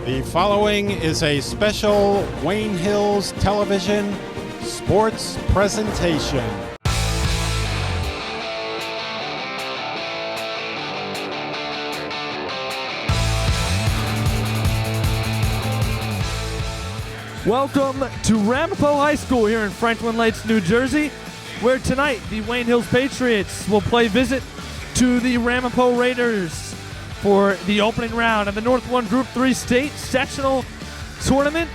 The following is a special Wayne Hills Television sports presentation. Welcome to Ramapo High School here in Franklin Lakes, New Jersey, where tonight the Wayne Hills Patriots will play visit to the Ramapo Raiders for the opening round of the North 1 Group 3 State Sectional Tournament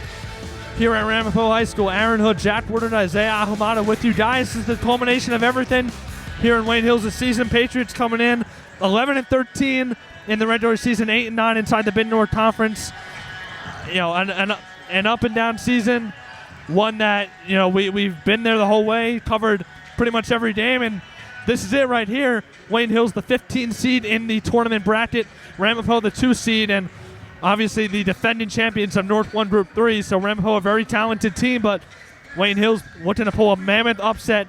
here at Ramapo High School. Aaron Hood, Jack Woodard, Isaiah Ahumada with you guys. This is the culmination of everything here in Wayne Hills this season. Patriots coming in 11-13 in the regular season, 8-9 inside the Mid-North Conference. You know, an up and down season, one that, you know, we've been there the whole way, covered pretty much every game, and this is it right here. Wayne Hills, the 15 seed in the tournament bracket, Ramapo, the 2 seed, and obviously the defending champions of North 1 Group 3. So Ramapo, a very talented team, but Wayne Hills looking to pull a mammoth upset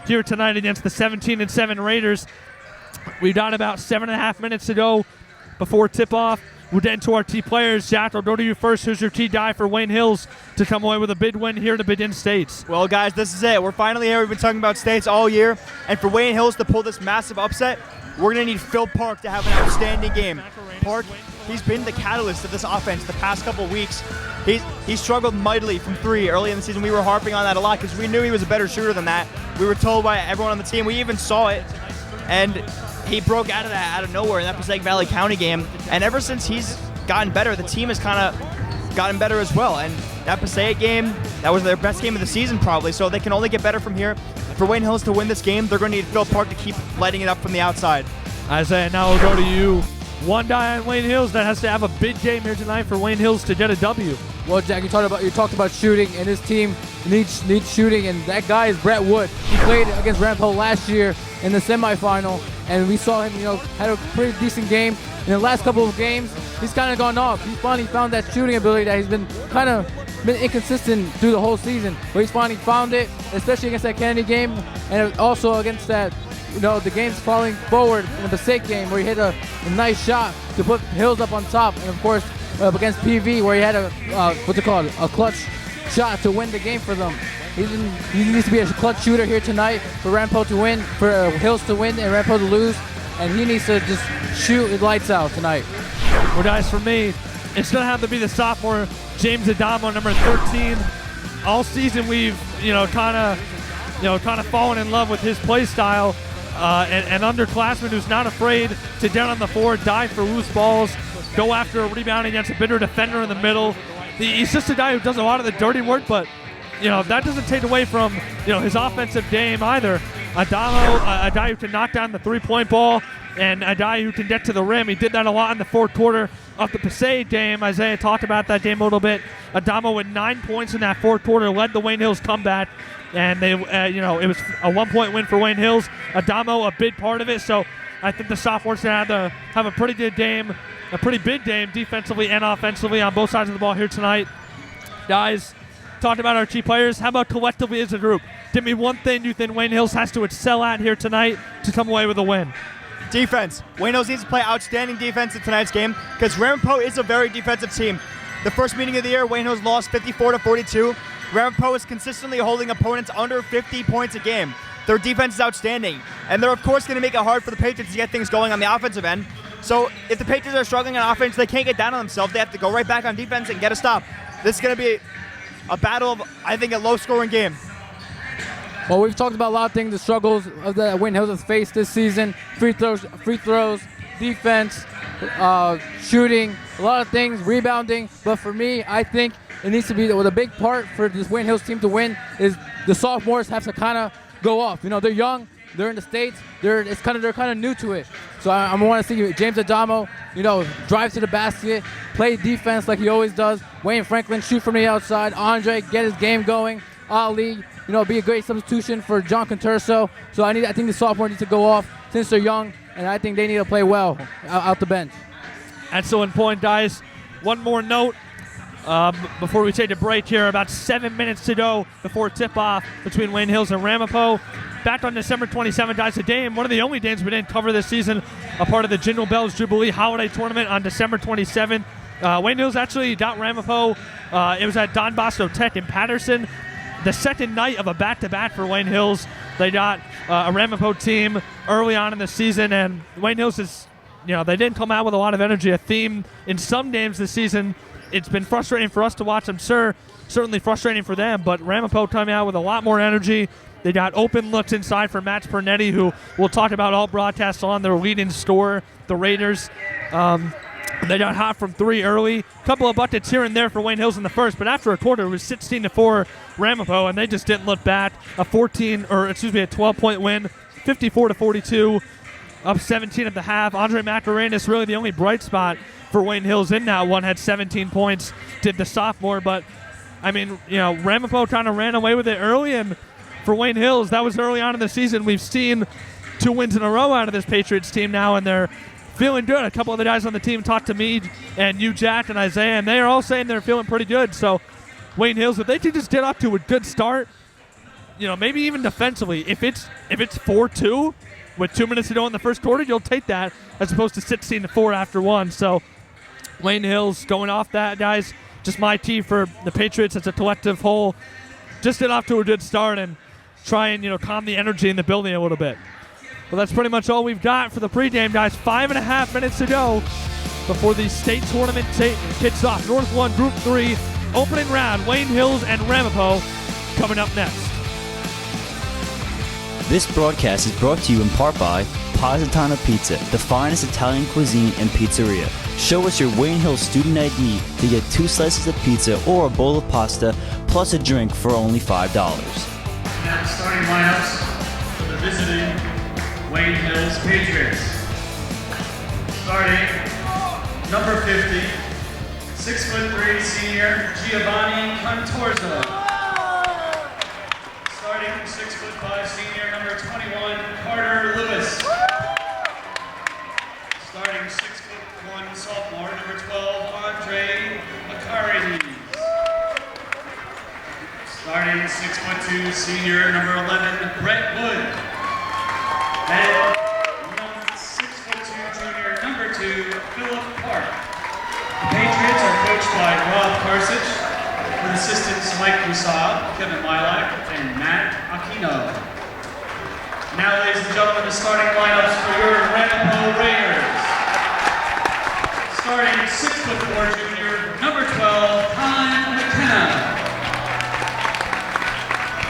here tonight against the 17-7 Raiders. We've got about 7.5 minutes to go before tip-off. We'll get into our key players. Jack, I'll go to you first. Who's your key guy for Wayne Hills to come away with a big win here to begin States? Well, guys, this is it. We're finally here. We've been talking about States all year. And for Wayne Hills to pull this massive upset, we're going to need Phil Park to have an outstanding game. Park, he's been the catalyst of this offense the past couple of weeks. He struggled mightily from 3 early in the season. We were harping on that a lot because we knew he was a better shooter than that. We were told by everyone on the team. We even saw it. And he broke out of that out of nowhere in that Passaic Valley County game. And ever since he's gotten better, the team has kind of gotten better as well. And that Passaic game, that was their best game of the season probably, so they can only get better from here. For Wayne Hills to win this game, they're going to need Phil Park to keep lighting it up from the outside. Isaiah, now we'll go to you. One guy on Wayne Hills that has to have a big game here tonight for Wayne Hills to get a W. Well, Jack, you talked about shooting, and his team needs shooting, and that guy is Brett Wood. He played against Ramapo last year in the semifinal, and we saw him, had a pretty decent game. In the last couple of games, he's kind of gone off. He's finally found that shooting ability that he's been inconsistent through the whole season. But he's finally found it, especially against that Kennedy game, and also against that, the games falling forward in the Passaic game where he hit a nice shot to put Hills up on top, and of course against PV where he had a clutch shot to win the game for them. He needs to be a clutch shooter here tonight for Ramapo to win, for Hills to win and Ramapo to lose, and he needs to just shoot his lights out tonight. Well, guys, for me, it's going to have to be the sophomore James Adamo, number 13. All season we've, kind of fallen in love with his play style. An underclassman who's not afraid to down on the floor, dive for loose balls, go after a rebound against a bitter defender in the middle. He's just a guy who does a lot of the dirty work, but that doesn't take away from his offensive game either. Adamo, a guy who can knock down the three-point ball, and a guy who can get to the rim. He did that a lot in the fourth quarter of the Passaic game. Isaiah talked about that game a little bit. Adamo with 9 points in that fourth quarter led the Wayne Hills comeback, and they, it was a 1-point win for Wayne Hills. Adamo, a big part of it. So I think the sophomores have to have a pretty good game, a pretty big game defensively and offensively on both sides of the ball here tonight. Guys, talked about our key players. How about collectively as a group? Give me one thing you think Wayne Hills has to excel at here tonight to come away with a win. Defense. Wayne Hills needs to play outstanding defense in tonight's game because Ramapo is a very defensive team. The first meeting of the year, Wayne Hills lost 54-42. Ramapo is consistently holding opponents under 50 points a game. Their defense is outstanding, and they're of course going to make it hard for the Patriots to get things going on the offensive end. So if the Patriots are struggling on offense, they can't get down on themselves. They have to go right back on defense and get a stop. This is going to be a battle of, I think, a low-scoring game. Well, we've talked about a lot of things, the struggles of the Wayne Hills has faced this season. Free throws, defense, shooting, a lot of things, rebounding. But for me, I think it needs to be the big part for this Wayne Hills team to win is the sophomores have to kind of go off. They're young, they're in the States, they're kind of new to it. So I want to see James Adamo, drive to the basket, play defense like he always does. Wayne Franklin shoot from the outside. Andre get his game going. Ali, be a great substitution for John Conturso. So I think the sophomore needs to go off since they're young, and I think they need to play well out the bench. Excellent point, guys. One more note before we take a break here. About 7 minutes to go before tip-off between Wayne Hills and Ramapo. Back on December 27th, guys, a game, one of the only games we didn't cover this season, a part of the Jingle Bells Jubilee Holiday Tournament on December 27th. Wayne Hills actually got Ramapo. It was at Don Bosco Tech in Patterson. The second night of a back-to-back for Wayne Hills. They got a Ramapo team early on in the season, and Wayne Hills is, they didn't come out with a lot of energy. A theme in some games this season. It's been frustrating for us to watch, I'm sure. Certainly frustrating for them, but Ramapo coming out with a lot more energy. They got open looks inside for Max Pernetti, who we'll talk about all broadcasts on, their leading scorer, the Raiders. They got hot from three early. A couple of buckets here and there for Wayne Hills in the first, but after a quarter, it was 16-4 Ramapo, and they just didn't look back. A 12-point win, 54-42, up 17 at the half. Andre Macarenas really the only bright spot for Wayne Hills in that one, had 17 points, did the sophomore, but Ramapo kind of ran away with it early, and for Wayne Hills, that was early on in the season. We've seen 2 wins in a row out of this Patriots team now, and they're feeling good. A couple of the guys on the team talked to me and you, Jack, and Isaiah, and they are all saying they're feeling pretty good. So Wayne Hills, if they could just get off to a good start, maybe even defensively, if it's 4-2 with 2 minutes to go in the first quarter, you'll take that as opposed to 16-4 after one. So Wayne Hills going off that, guys. Just my key for the Patriots as a collective whole. Just get off to a good start and try and, calm the energy in the building a little bit. Well, that's pretty much all we've got for the pregame, guys. 5.5 minutes to go before the state tournament kicks off. North 1, Group 3, opening round, Wayne Hills and Ramapo coming up next. This broadcast is brought to you in part by Positano Pizza, the finest Italian cuisine and pizzeria. Show us your Wayne Hills student ID to get 2 slices of pizza or a bowl of pasta, plus a drink for only $5. Now starting lineups for the visiting Wayne Hills Patriots. Starting number 50, 6'3" senior Giovanni Contorzo. Starting 6'5" senior number 21 Carter Lewis. Starting 6'1" sophomore number 12 Andre Macari. Starting 6'2" senior number 11 Brett Wood. And 6'2" junior number 2 Philip Park. The Patriots are coached by Rob Karsich, with assistants Mike Busacca, Kevin Milak, and Matt Aquino. Now, ladies and gentlemen, the starting lineups for your Ramapo Raiders. Starting 6'4" junior number 12 Kyle McKenna.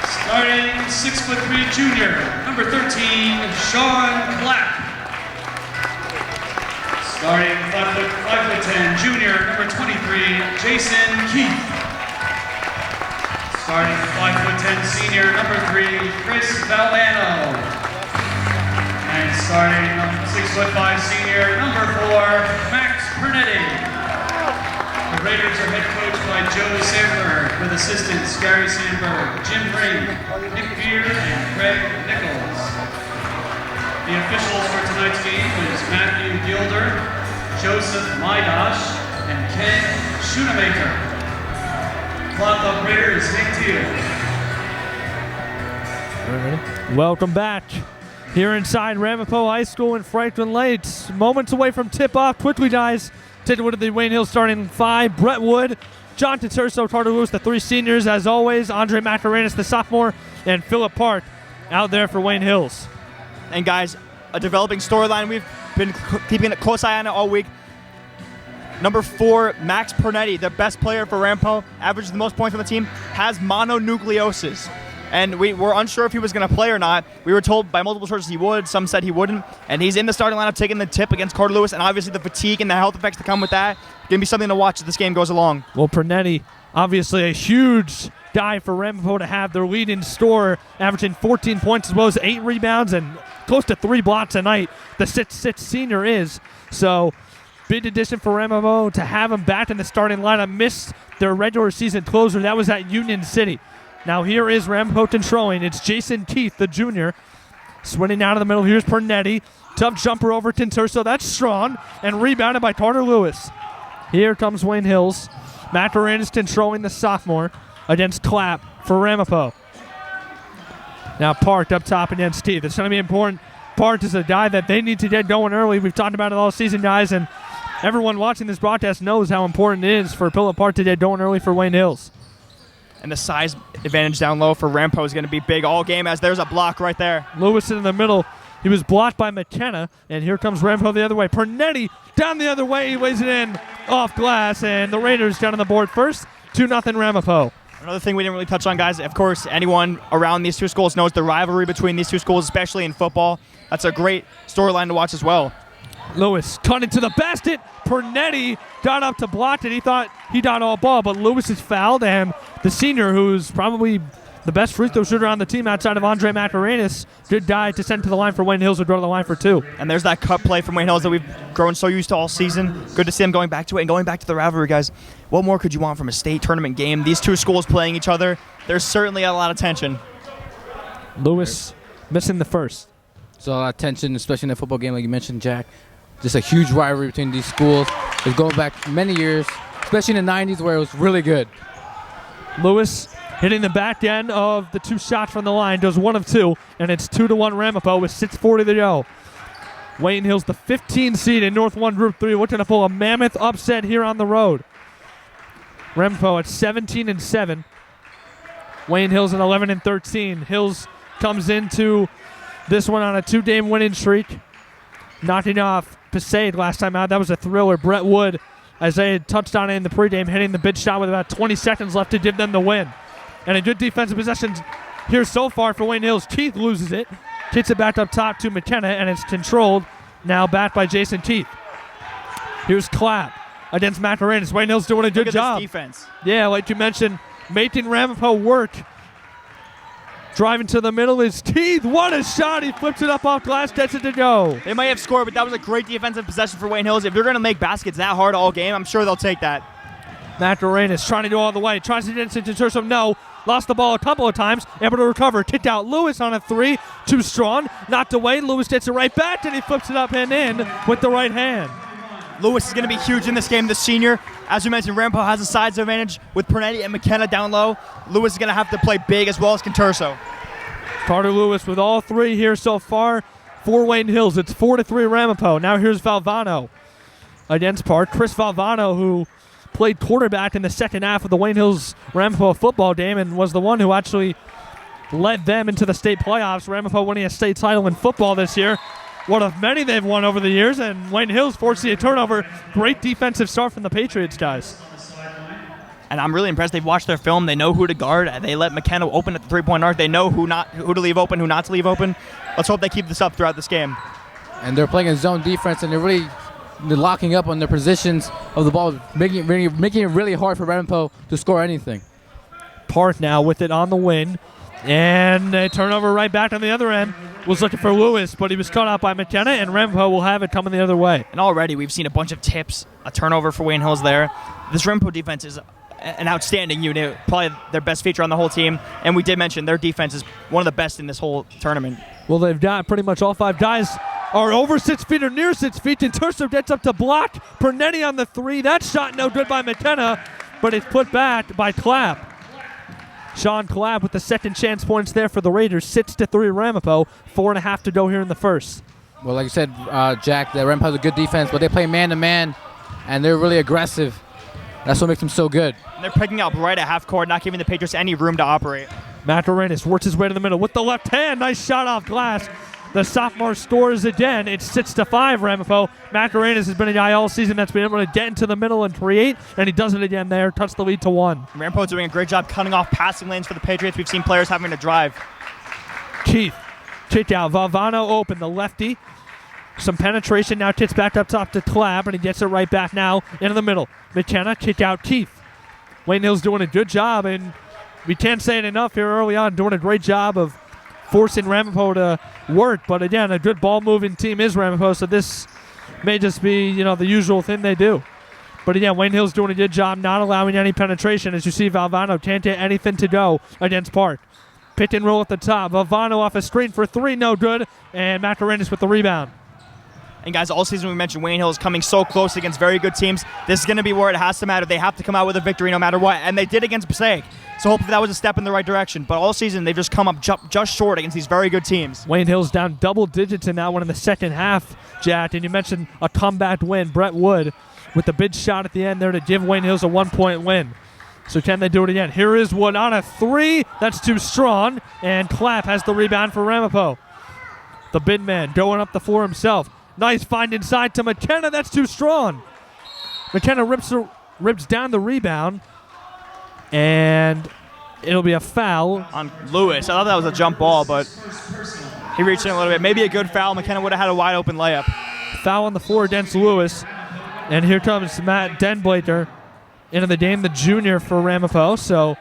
Starting 6'3" junior, number 13, Sean Clapp. Starting 5'10" junior, number 23, Jason Keith. Starting 5'10" senior, number 3, Chris Valano. And starting 6'5" senior, number 4, Max Pernetti. The Raiders are head coached by Joe Sandberg, with assistants Gary Sandberg, Jim Ring, Nick Beard, and Craig Nichols. The officials for tonight's game is Matthew Gilder, Joseph Maidash, and Ken Schoonemaker. Clock operator is Nick Teal. Welcome back here inside Ramapo High School in Franklin Lakes. Moments away from tip-off. Quickly, guys. Take a look at the Wayne Hills starting 5. Brett Wood, John Terso, Carter Lewis, the 3 seniors, as always. Andre Macarenas, the sophomore, and Philip Park out there for Wayne Hills. And guys, a developing storyline. We've been keeping a close eye on it all week. Number 4, Max Pernetti, the best player for Ramapo, averages the most points on the team, has mononucleosis. And we were unsure if he was going to play or not. We were told by multiple sources he would. Some said he wouldn't. And he's in the starting lineup taking the tip against Carter Lewis. And obviously the fatigue and the health effects that come with that going to be something to watch as this game goes along. Well, Pernetti, obviously a huge guy for Ramapo to have, their leading scorer, averaging 14 points as well as 8 rebounds and close to 3 blocks a night. The 6'6" senior is. So big addition for Ramapo to have him back in the starting lineup. Missed their regular season closer. That was at Union City. Now here is Ramapo controlling. It's Jason Keith, the junior, swinging out of the middle. Here's Pernetti. Tough jumper over Tinterso. That's strong. And rebounded by Carter Lewis. Here comes Wayne Hills. Macarenas controlling the sophomore against Clapp for Ramapo. Now Park up top against Keith. It's going to be important. Park is a guy that they need to get going early. We've talked about it all season, guys, and everyone watching this broadcast knows how important it is for Phillip Park to get going early for Wayne Hills. And the size advantage down low for Ramapo is going to be big all game, as there's a block right there. Lewis in the middle. He was blocked by McKenna, and here comes Ramapo the other way. Pernetti down the other way. He weighs it in off glass, and the Raiders down on the board first. 2-0 Ramapo. Another thing we didn't really touch on, guys, of course, anyone around these two schools knows the rivalry between these two schools, especially in football. That's a great storyline to watch as well. Lewis cut into the basket. Pernetti got up to block it. He thought he got all ball, but Lewis is fouled, and the senior, who's probably the best free throw shooter on the team outside of Andre Macarenas, good guy to send to the line for Wayne Hills, would go to the line for 2. And there's that cut play from Wayne Hills that we've grown so used to all season. Good to see them going back to it and going back to the rivalry, guys. What more could you want from a state tournament game? These two schools playing each other, there's certainly a lot of tension. Lewis missing the first. So a lot of tension, especially in a football game like you mentioned, Jack. Just a huge rivalry between these schools. It's going back many years, especially in the 90s where it was really good. Lewis hitting the back end of the 2 shots from the line, does 1 of 2, and it's 2-1 Ramapo with 6:40 to go. Wayne Hills, the 15 seed in North 1 Group 3, looking to pull a mammoth upset here on the road. Ramapo at 17-7. Wayne Hills at 11-13. Hills comes into this one on a 2-game winning streak, knocking off Passaic last time out. That was a thriller. Brett Wood, as they had touched on it in the pregame, hitting the big shot with about 20 seconds left to give them the win. And a good defensive possession here so far for Wayne Hills. Keith loses it, kicks it back up top to McKenna, and it's controlled now back by Jason Keith. Here's Clapp against Macarenas. Wayne Hills doing a good job. This defense. Yeah, like you mentioned, making Ramapo work. Driving to the middle is Keith. What a shot. He flips it up off glass, gets it to go. They might have scored, but that was a great defensive possession for Wayne Hills. If you're going to make baskets that hard all game, I'm sure they'll take that. Macarenas trying to go all the way. Tries to get into Turso. No. Lost the ball a couple of times. Able to recover. Kicked out Lewis on a 3. Too strong. Knocked away. Lewis gets it right back, and he flips it up and in with the right hand. Lewis is going to be huge in this game, the senior. As we mentioned, Ramapo has a size advantage with Pernetti and McKenna down low. Lewis is going to have to play big as well as Conturso. Carter Lewis with all 3 here so far for Wayne Hills. It's 4-3 Ramapo. Now here's Valvano against Park. Chris Valvano, who played quarterback in the second half of the Wayne Hills Ramapo football game and was the one who actually led them into the state playoffs. Ramapo winning a state title in football this year. One of many they've won over the years, and Wayne Hills forcing a turnover. Great defensive start from the Patriots, guys. And I'm really impressed. They've watched their film. They know who to guard. They let McKenna open at the 3-point arc. They know who to leave open, who not to leave open. Let's hope they keep this up throughout this game. And they're playing a zone defense, and they're locking up on their positions of the ball, making it really hard for Ramapo to score anything. Park now with it on the wing. And a turnover right back on the other end. Was looking for Lewis, but he was cut out by McKenna, and Ramapo will have it coming the other way. And already we've seen a bunch of tips, a turnover for Wayne Hills there. This Ramapo defense is an outstanding unit, probably their best feature on the whole team. And we did mention their defense is one of the best in this whole tournament. Well, they've got pretty much all 5 guys are over 6 feet or near 6 feet. And Turso gets up to block. Pernetti on the 3. That shot no good by McKenna, but it's put back by Clapp. Sean Clapp with the second chance points there for the Raiders. 6-3 Ramapo. 4.5 to go here in the first. Well, like you said, Jack, the Ramapo has a good defense, but they play man-to-man, and they're really aggressive. That's what makes them so good. And they're picking up right at half court, not giving the Patriots any room to operate. Macarenas works his way to the middle with the left hand. Nice shot off glass. The sophomore scores again. It's 6-5 Ramapo. Macarenas has been a guy all season that's been able to get into the middle and create, and he does it again there. Touch the lead to 1. Ramapo's doing a great job cutting off passing lanes for the Patriots. We've seen players having to drive. Keith, kick out. Valvano open, the lefty. Some penetration now, kicks back up top to Clapp, and he gets it right back now into the middle. McKenna, kick out Keith. Wayne Hill's doing a good job, and we can't say it enough here early on, doing a great job of forcing Ramapo to work. But again, a good ball-moving team is Ramapo, so this may just be, the usual thing they do. But again, Wayne Hill's doing a good job not allowing any penetration. As you see, Valvano can't get anything to go against Park. Pick and roll at the top. Valvano off a screen for 3, no good. And Macarenas with the rebound. And guys, all season we mentioned Wayne Hill is coming so close against very good teams. This is going to be where it has to matter. They have to come out with a victory no matter what. And they did against Passaic. So hopefully that was a step in the right direction. But all season they've just come up just short against these very good teams. Wayne Hill's down double digits in that one in the second half, Jack. And you mentioned a comeback win. Brett Wood with the big shot at the end there to give Wayne Hills a 1-point win. So can they do it again? Here is Wood on a 3. That's too strong. And Clapp has the rebound for Ramapo. The big man going up the floor himself. Nice find inside to McKenna. That's too strong. McKenna rips down the rebound. And it'll be a foul on Lewis. I thought that was a jump ball, but he reached in a little bit. Maybe a good foul. McKenna would have had a wide open layup. Foul on the floor against Lewis. And here comes Matt Denblater into the game, the junior for Ramapo. So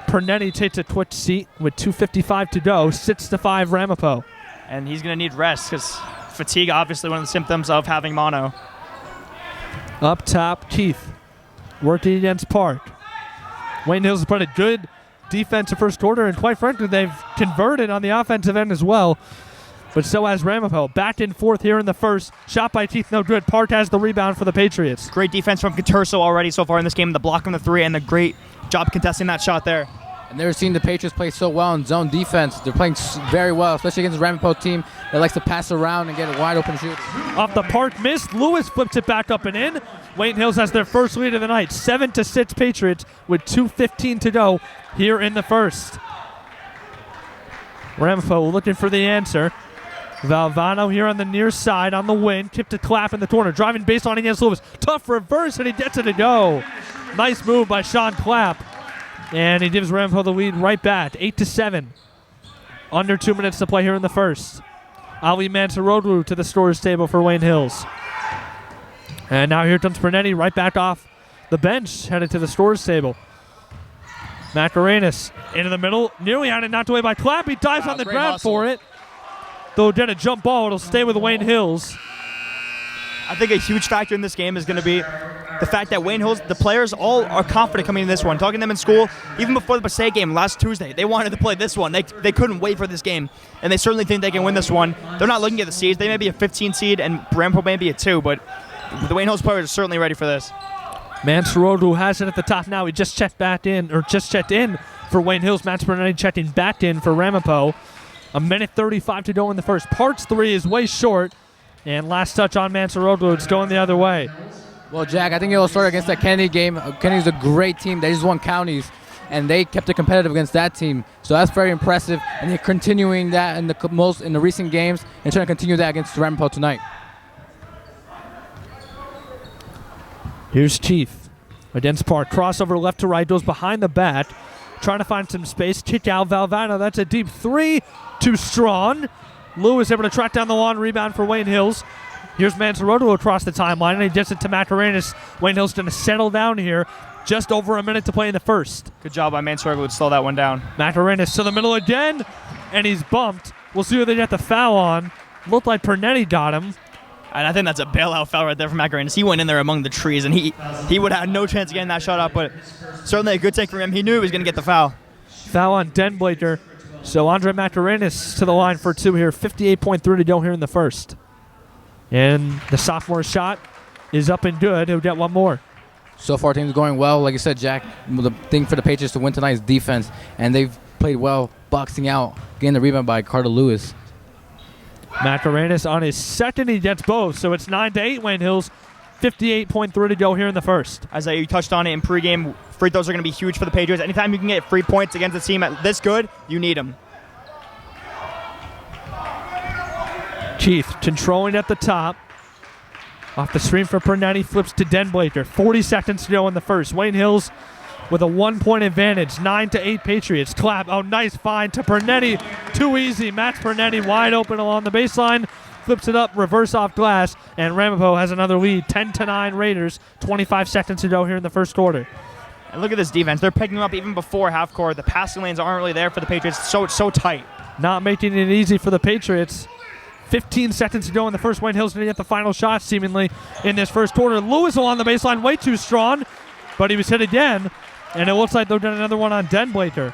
Pernetti takes a quick seat with 2:55 to go. 6-5 Ramapo. And he's going to need rest because fatigue, obviously, one of the symptoms of having mono. Up top, Keith working against Park. Wayne Hills has played a good defensive first quarter, and quite frankly, they've converted on the offensive end as well. But so has Ramapo. Back and forth here in the first. Shot by Keith, no good. Park has the rebound for the Patriots. Great defense from Caturso already so far in this game. The block on the 3 and the great job contesting that shot there. I've never seen the Patriots play so well in zone defense. They're playing very well, especially against the Ramapo team that likes to pass around and get a wide open shoot. Off the Park miss. Lewis flips it back up and in. Wayne Hills has their first lead of the night. 7-6 Patriots with 2:15 to go here in the first. Ramapo looking for the answer. Valvano here on the near side on the wing. Tip to Clapp in the corner. Driving baseline against Lewis. Tough reverse, and he gets it to go. Nice move by Sean Clapp. And he gives Ramapo the lead right back. 8-7. Under 2 minutes to play here in the first. Ali Mansarodlu to the scorer's table for Wayne Hills. And now here comes Pernetti right back off the bench, headed to the scorer's table. Macarenas into the middle. Nearly had it knocked away by Clapp. He dives on the ground hustle for it. Though get a jump ball, it'll stay with Wayne Hills. I think a huge factor in this game is going to be the fact that Wayne Hills, the players all are confident coming in this one. Talking to them in school, even before the Passaic game last Tuesday, they wanted to play this one. They couldn't wait for this game, and they certainly think they can win this one. They're not looking at the seeds. They may be a 15 seed, and Ramapo may be a 2, but the Wayne Hills players are certainly ready for this. Mansarodlu has it at the top now. He just checked in for Wayne Hills. Matt Pernetti checking back in for Ramapo. 1:35 to go in the first. Parts 3 is way short. And last touch on Mansarodlu. It's going the other way. Well, Jack, I think it'll start against that Kennedy game. Kennedy's a great team. They just won counties, and they kept it competitive against that team. So that's very impressive. And they're continuing that in the recent games and trying to continue that against Ramapo tonight. Here's Chief against Park. Crossover left to right. Goes behind the back. Trying to find some space. Kick out Valvano. That's a deep 3. Too strong. Lewis able to track down the long rebound for Wayne Hills. Here's Mansarodlu across the timeline, and he gets it to Macarenas. Wayne Hills going to settle down here. Just over a minute to play in the first. Good job by Mansarodlu to slow that one down. Macarenas to the middle again, and he's bumped. We'll see who they get the foul on. Looked like Pernetti got him. And I think that's a bailout foul right there from Macarenas. He went in there among the trees, and he would have had no chance of getting that shot up, but certainly a good take from him. He knew he was going to get the foul. Foul on Denblater. So Andre Macarenas to the line for 2 here. 58.3 to go here in the first. And the sophomore shot is up and good. He'll get one more. So far, team's going well. Like you said, Jack, the thing for the Patriots to win tonight is defense, and they've played well, boxing out, getting the rebound by Carter Lewis. Macarenas on his second, he gets both. So it's 9-8 Wayne Hills. 58.3 to go here in the first. As you touched on it in pregame, free throws are going to be huge for the Patriots. Anytime you can get free points against a team this good, you need them. Keith controlling at the top. Off the screen for Pernetti, flips to Denblater. 40 seconds to go in the first. Wayne Hills with a 1-point advantage. 9-8 Patriots. Clap. Oh, nice find to Pernetti. Too easy. Matt Pernetti wide open along the baseline. Flips it up, reverse off glass, and Ramapo has another lead. 10-9 Raiders. 25 seconds to go here in the first quarter. And look at this defense. They're picking up even before half court. The passing lanes aren't really there for the Patriots. So tight. Not making it easy for the Patriots. 15 seconds to go in the first. Wayne Hills going to get the final shot, seemingly, in this first quarter. Lewis along the baseline, way too strong, but he was hit again, and it looks like they'll get another one on Denblater.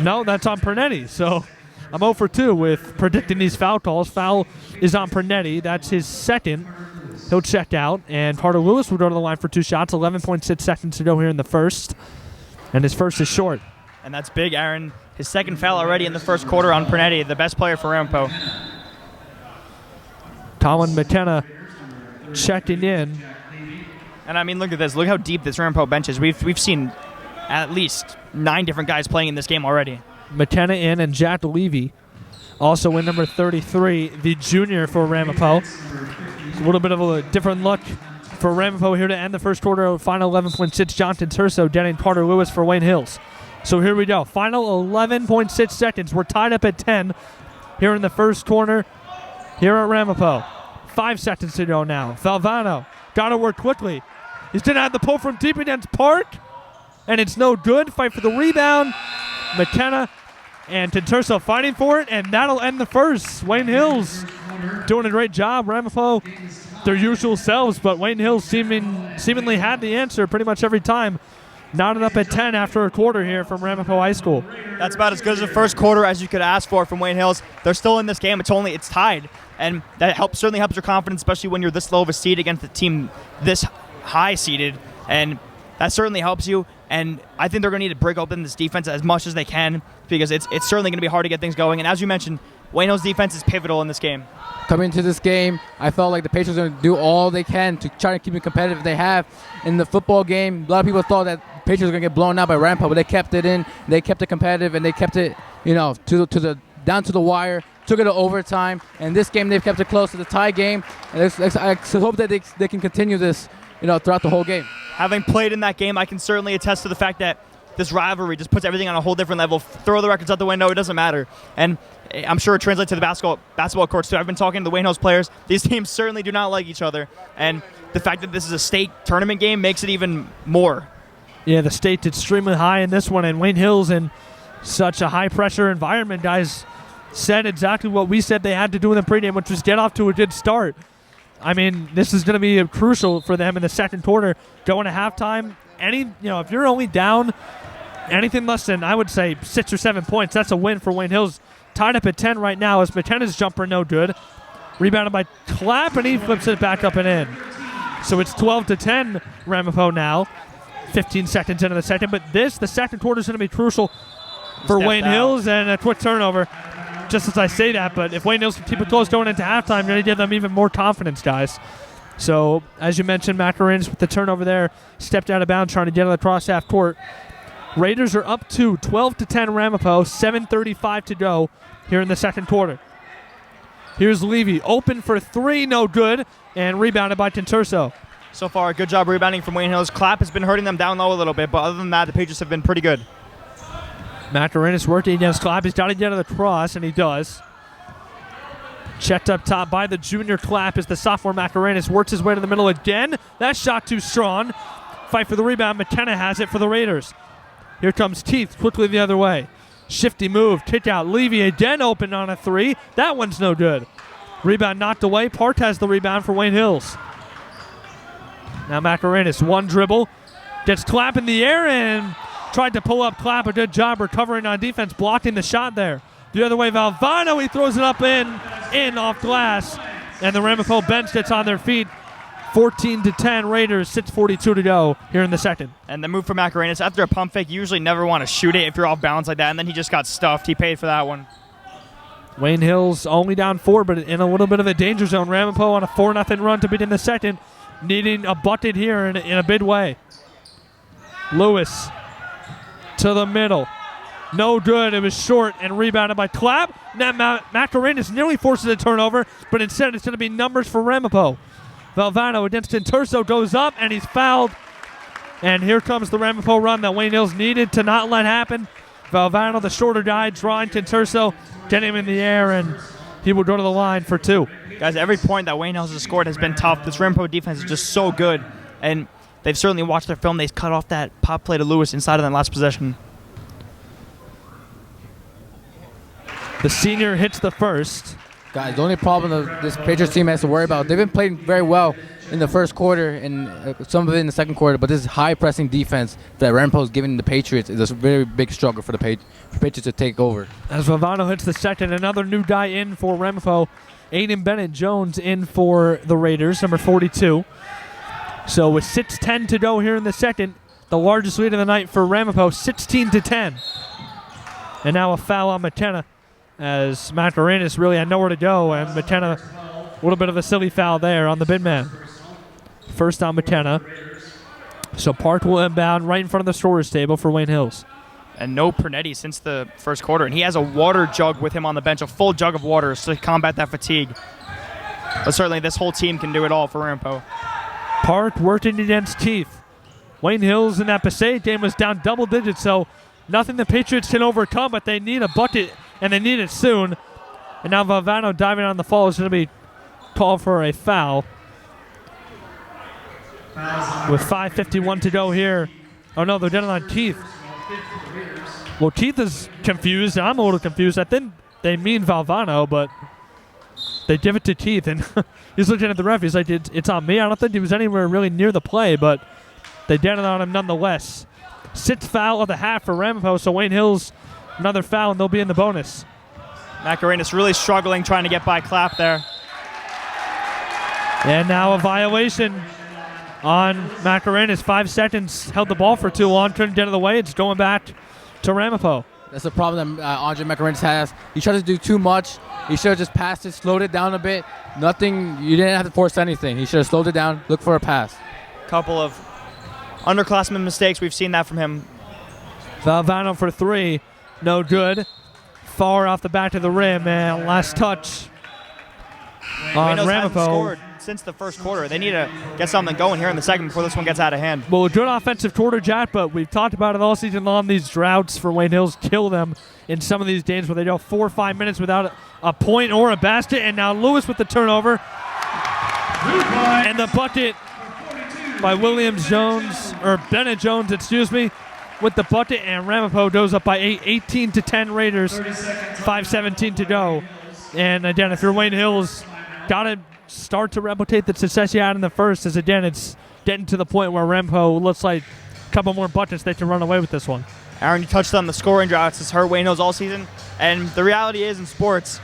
No, that's on Pernetti, so I'm 0 for 2 with predicting these foul calls. Foul is on Pernetti. That's his second. He'll check out, and Carter Lewis will go to the line for 2 shots. 11.6 seconds to go here in the first, and his first is short. And that's big, Aaron. His second foul already in the first quarter on Pernetti, the best player for Ramapo. Colin McKenna checking in. And I mean, look at this. Look how deep this Ramapo bench is. We've seen at least 9 different guys playing in this game already. McKenna in and Jack Levy. Also in number 33, the junior for Ramapo. A little bit of a different look for Ramapo here to end the first quarter. Final 11.6 Jonathan Terso, Denny Carter Lewis for Wayne Hills. So here we go. Final 11.6 seconds. We're tied up at 10 here in the first quarter here at Ramapo. 5 seconds to go now. Valvano got to work quickly. He's going to have the pull from deep against Park, and it's no good. Fight for the rebound. McKenna and Tinturso fighting for it, and that'll end the first. Wayne Hills doing a great job. Ramapo, their usual selves, but Wayne Hills seemingly had the answer pretty much every time. Knotted up at 10 after a quarter here from Ramapo High School. That's about as good as the first quarter as you could ask for from Wayne Hills. They're still in this game. It's tied, and that certainly helps your confidence, especially when you're this low of a seed against a team this high seeded, and that certainly helps you. And I think they're going to need to break open this defense as much as they can, because it's certainly going to be hard to get things going. And as you mentioned, Wayne Hills' defense is pivotal in this game. Coming into this game, I felt like the Patriots were going to do all they can to try to keep it competitive. They have in the football game. A lot of people thought that the Patriots were going to get blown out by Ramapo, but they kept it in. They kept it competitive, and they kept it, down to the wire. Took it to overtime. And this game, they've kept it close to the tie game. And I hope that they can continue this, throughout the whole game. Having played in that game, I can certainly attest to the fact that this rivalry just puts everything on a whole different level. Throw the records out the window, it doesn't matter. And I'm sure it translates to the basketball courts too. I've been talking to the Wayne Hills players. These teams certainly do not like each other. And the fact that this is a state tournament game makes it even more. Yeah, the state's extremely high in this one, and Wayne Hills in such a high-pressure environment, guys, said exactly what we said they had to do in the pregame, which was get off to a good start. I mean, this is going to be crucial for them in the second quarter. Going to halftime, if you're only down anything less than, I would say, 6 or 7 points, that's a win for Wayne Hills. Tied up at 10 right now as McKenna's jumper no good. Rebounded by Clapp, and he flips it back up and in. So it's 12-10 Ramapo now. 15 seconds into the second. But the second quarter is going to be crucial for Wayne Hills, and a quick turnover. Just as I say that, but if Wayne Hills can keep it close going into halftime, you're going to give them even more confidence, guys. So, as you mentioned, Macarons with the turnover there, stepped out of bounds trying to get it across half court. Raiders are up to 12-10 Ramapo, 7:35 to go here in the second quarter. Here's Levy, open for 3, no good, and rebounded by Tinturso. So far, a good job rebounding from Wayne Hills. Clapp has been hurting them down low a little bit, but other than that, the Patriots have been pretty good. Macarenas working against Clapp. He's got to get to the cross, and he does. Checked up top by the junior Clapp as the sophomore Macarenas works his way to the middle again. That shot too strong. Fight for the rebound. McKenna has it for the Raiders. Here comes Teeth quickly the other way. Shifty move, kick out. Levy again open on a 3. That one's no good. Rebound knocked away. Park has the rebound for Wayne Hills. Now Macarenas, one dribble. Gets Clapp in the air and tried to pull up Clapp. A good job recovering on defense, blocking the shot there. The other way, Valvano, he throws it up in off glass. And the Ramapo bench gets on their feet. 14-10 Raiders, 6:42 to go here in the second. And the move for Macarenas, after a pump fake, you usually never want to shoot it if you're off balance like that, and then he just got stuffed. He paid for that one. Wayne Hills only down 4, but in a little bit of a danger zone. Ramapo on a 4-0 run to begin the second, needing a bucket here in a big way. Lewis to the middle. No good. It was short and rebounded by Clapp. Now Macarenas nearly forces a turnover, but instead it's going to be numbers for Ramapo. Valvano against Tinturso goes up, and he's fouled. And here comes the Ramapo run that Wayne Hills needed to not let happen. Valvano, the shorter guy, drawing Tinturso, getting him in the air, and he will go to the line for 2. Guys, every point that Wayne Hills has scored has been tough. This Ramapo defense is just so good, and they've certainly watched their film. They cut off that pop play to Lewis inside of that last possession. The senior hits the first. Guys, the only problem that this Patriots team has to worry about, they've been playing very well in the first quarter and some of it in the second quarter, but this high-pressing defense that Ramapo is giving the Patriots is a very big struggle for the Patriots to take over. As Valvano hits the second, another new guy in for Ramapo. Aiden Bennett-Jones in for the Raiders, number 42. So with 6:10 to go here in the second, the largest lead of the night for Ramapo, 16-10. And now a foul on McKenna, as Macarenas really had nowhere to go, and McKenna, a little bit of a silly foul there on the big man. First on McKenna. So Park will inbound right in front of the scorer's table for Wayne Hills. And no Pernetti since the first quarter. And he has a water jug with him on the bench, a full jug of water to combat that fatigue. But certainly this whole team can do it all for Ramapo. Park working against Keith. Wayne Hills in that Passaic game was down double digits, so nothing the Patriots can overcome, but they need a bucket, and they need it soon. And now Valvano diving on the fall is going to be called for a foul. With 5:51 to go here. Oh, no, they're down on Keith. Well, Keith is confused. I'm a little confused. I think they mean Valvano, but they give it to Keith, and he's looking at the ref. He's like, it's on me. I don't think he was anywhere really near the play, but they did it on him nonetheless. 6th foul of the half for Ramapo, so Wayne Hills, another foul, and they'll be in the bonus. Macarena's really struggling trying to get by Clapp there. And now a violation on Macarena's. 5 seconds, held the ball for too long, couldn't get out of the way. It's going back to Ramapo. That's the problem that Andre Macarenas has. He tried to do too much. He should have just passed it, slowed it down a bit. Nothing, you didn't have to force anything. He should have slowed it down, look for a pass. Couple of underclassmen mistakes. We've seen that from him. Valvano for 3, no good. Far off the back of the rim, and last touch on Reynolds hasn't Ramapo. scored since the first quarter. They need to get something going here in the second before this one gets out of hand. Well, a good offensive quarter, Jack, but we've talked about it all season long. These droughts for Wayne Hills kill them in some of these games where they go 4 or 5 minutes without a point or a basket. And now Lewis with the turnover. And the bucket by Williams Jones, or Bennett Jones, excuse me, with the bucket. And Ramapo goes up by 8, 18-10 Raiders, 5:17 to go. And again, if you're Wayne Hills, got to start to replicate the success you had in the first, as again, it's getting to the point where Ramapo looks like a couple more buckets they can run away with this one. Aaron, you touched on the scoring droughts. It's hurt Wayne Hills all season. And the reality is in sports,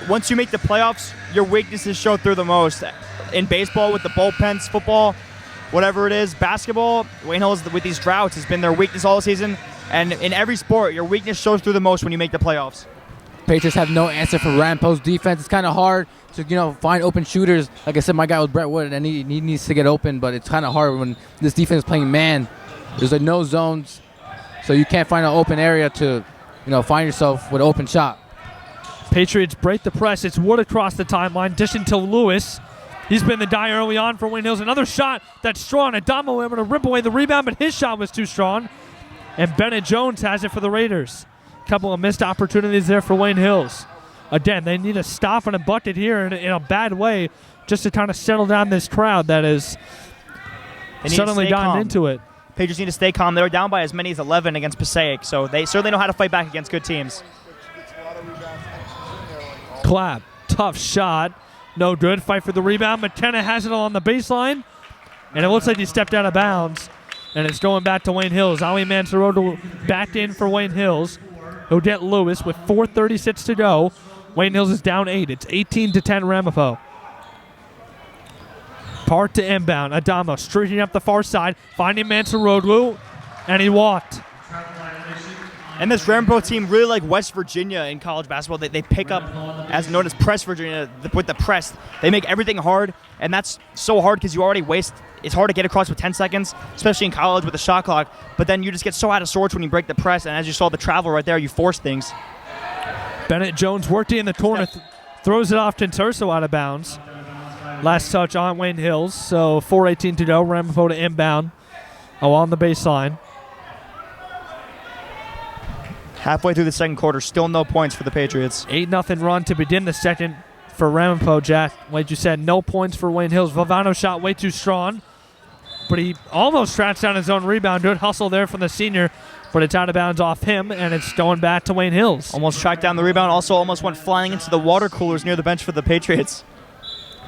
once you make the playoffs, your weaknesses show through the most. In baseball with the bullpens, football, whatever it is, basketball, Wayne Hills with these droughts has been their weakness all season. And in every sport, your weakness shows through the most when you make the playoffs. Patriots have no answer for Ramapo's defense. It's kind of hard to find open shooters. Like I said, my guy was Brett Wood, and he needs to get open, but it's kind of hard when this defense is playing man. There's no zones, so you can't find an open area to find yourself with an open shot. Patriots break the press. It's Wood across the timeline, dishing to Lewis. He's been the guy early on for Wayne Hills. Another shot that's strong. Adamo able to rip away the rebound, but his shot was too strong. And Bennett Jones has it for the Raiders. Couple of missed opportunities there for Wayne Hills. Again, they need a stop and a bucket here in a bad way just to kind of settle down this crowd that is suddenly gotten into it. Patriots need to stay calm. They were down by as many as 11 against Passaic, so they certainly know how to fight back against good teams. Clapp, tough shot. No good. Fight for the rebound. McKenna has it on the baseline, and it looks like he stepped out of bounds, and it's going back to Wayne Hills. Ali Mansarodo back in for Wayne Hills. He'll get Lewis with 4:36 to go. Wayne Hills is down 8. It's 18-10 Ramapo. Park to inbound. Adamo streaking up the far side, finding Mansarodo, and he walked. And this Ramapo team, really like West Virginia in college basketball, they pick up, as known as Press Virginia, with the press. They make everything hard, and that's so hard because you already waste. It's hard to get across with 10 seconds, especially in college with the shot clock. But then you just get so out of sorts when you break the press, and as you saw the travel right there, you force things. Bennett Jones working in the corner, throws it off to Terso out of bounds. Last touch on Wayne Hills, so 4:18 to go. Ramapo to inbound along the baseline. Halfway through the second quarter, still no points for the Patriots. 8-0 run to begin the second for Ramapo, Jack. Like you said, no points for Wayne Hills. Valvano shot way too strong, but he almost scratched down his own rebound. Good hustle there from the senior, but it's out of bounds off him, and it's going back to Wayne Hills. Almost tracked down the rebound, also almost went flying into the water coolers near the bench for the Patriots.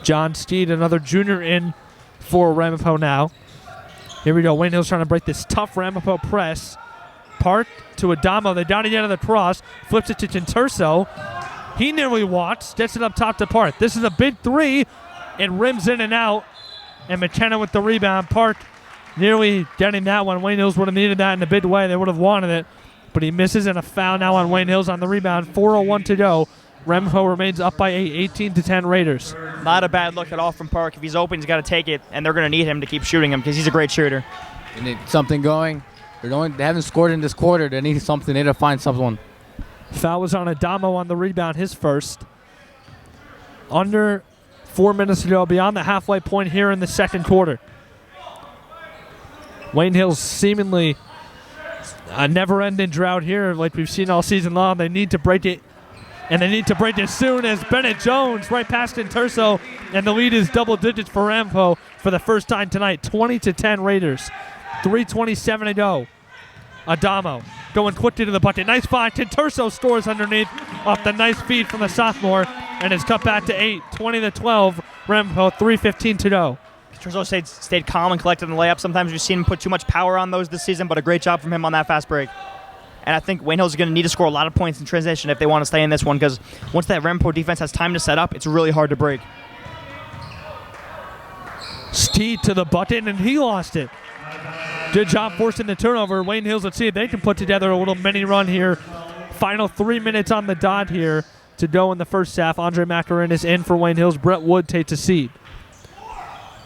John Steed, another junior in for Ramapo now. Here we go. Wayne Hills trying to break this tough Ramapo press. Park to Adamo. They down again to the cross. Flips it to Tinturso. He nearly walks. Gets it up top to Park. This is a big three. It rims in and out. And McKenna with the rebound. Park nearly getting that one. Wayne Hills would have needed that in a big way. They would have wanted it. But he misses, and a foul now on Wayne Hills on the rebound. 4:01 to go. Ramapo remains up by 8, 18-10 Raiders. Not a bad look at all from Park. If he's open, he's got to take it, and they're going to need him to keep shooting him because he's a great shooter. They need something going. They haven't scored in this quarter. They need something. They need to find someone. Foul was on Adamo on the rebound, his first. Under 4 minutes to go, beyond the halfway point here in the second quarter. Wayne Hills seemingly a never-ending drought here like we've seen all season long. They need to break it, and they need to break it soon as Bennett Jones right past Interso, and the lead is double digits for Ramapo for the first time tonight, 20-10 Raiders. 3:27 to go. Adamo going quickly to the bucket. Nice find. Tinturso scores underneath off the nice feed from the sophomore, and it's cut back to 8. 20-12. Ramapo, 3:15 to go. Tinturso stayed calm and collected in the layup. Sometimes we've seen him put too much power on those this season, but a great job from him on that fast break. And I think Wayne Hills is going to need to score a lot of points in transition if they want to stay in this one, because once that Ramapo defense has time to set up, it's really hard to break. Steed to the button, and he lost it. Good job forcing the turnover. Wayne Hills, let's see if they can put together a little mini run here. Final 3 minutes on the dot here to go in the first half. Andre Macarin is in for Wayne Hills. Brett Wood takes a seat.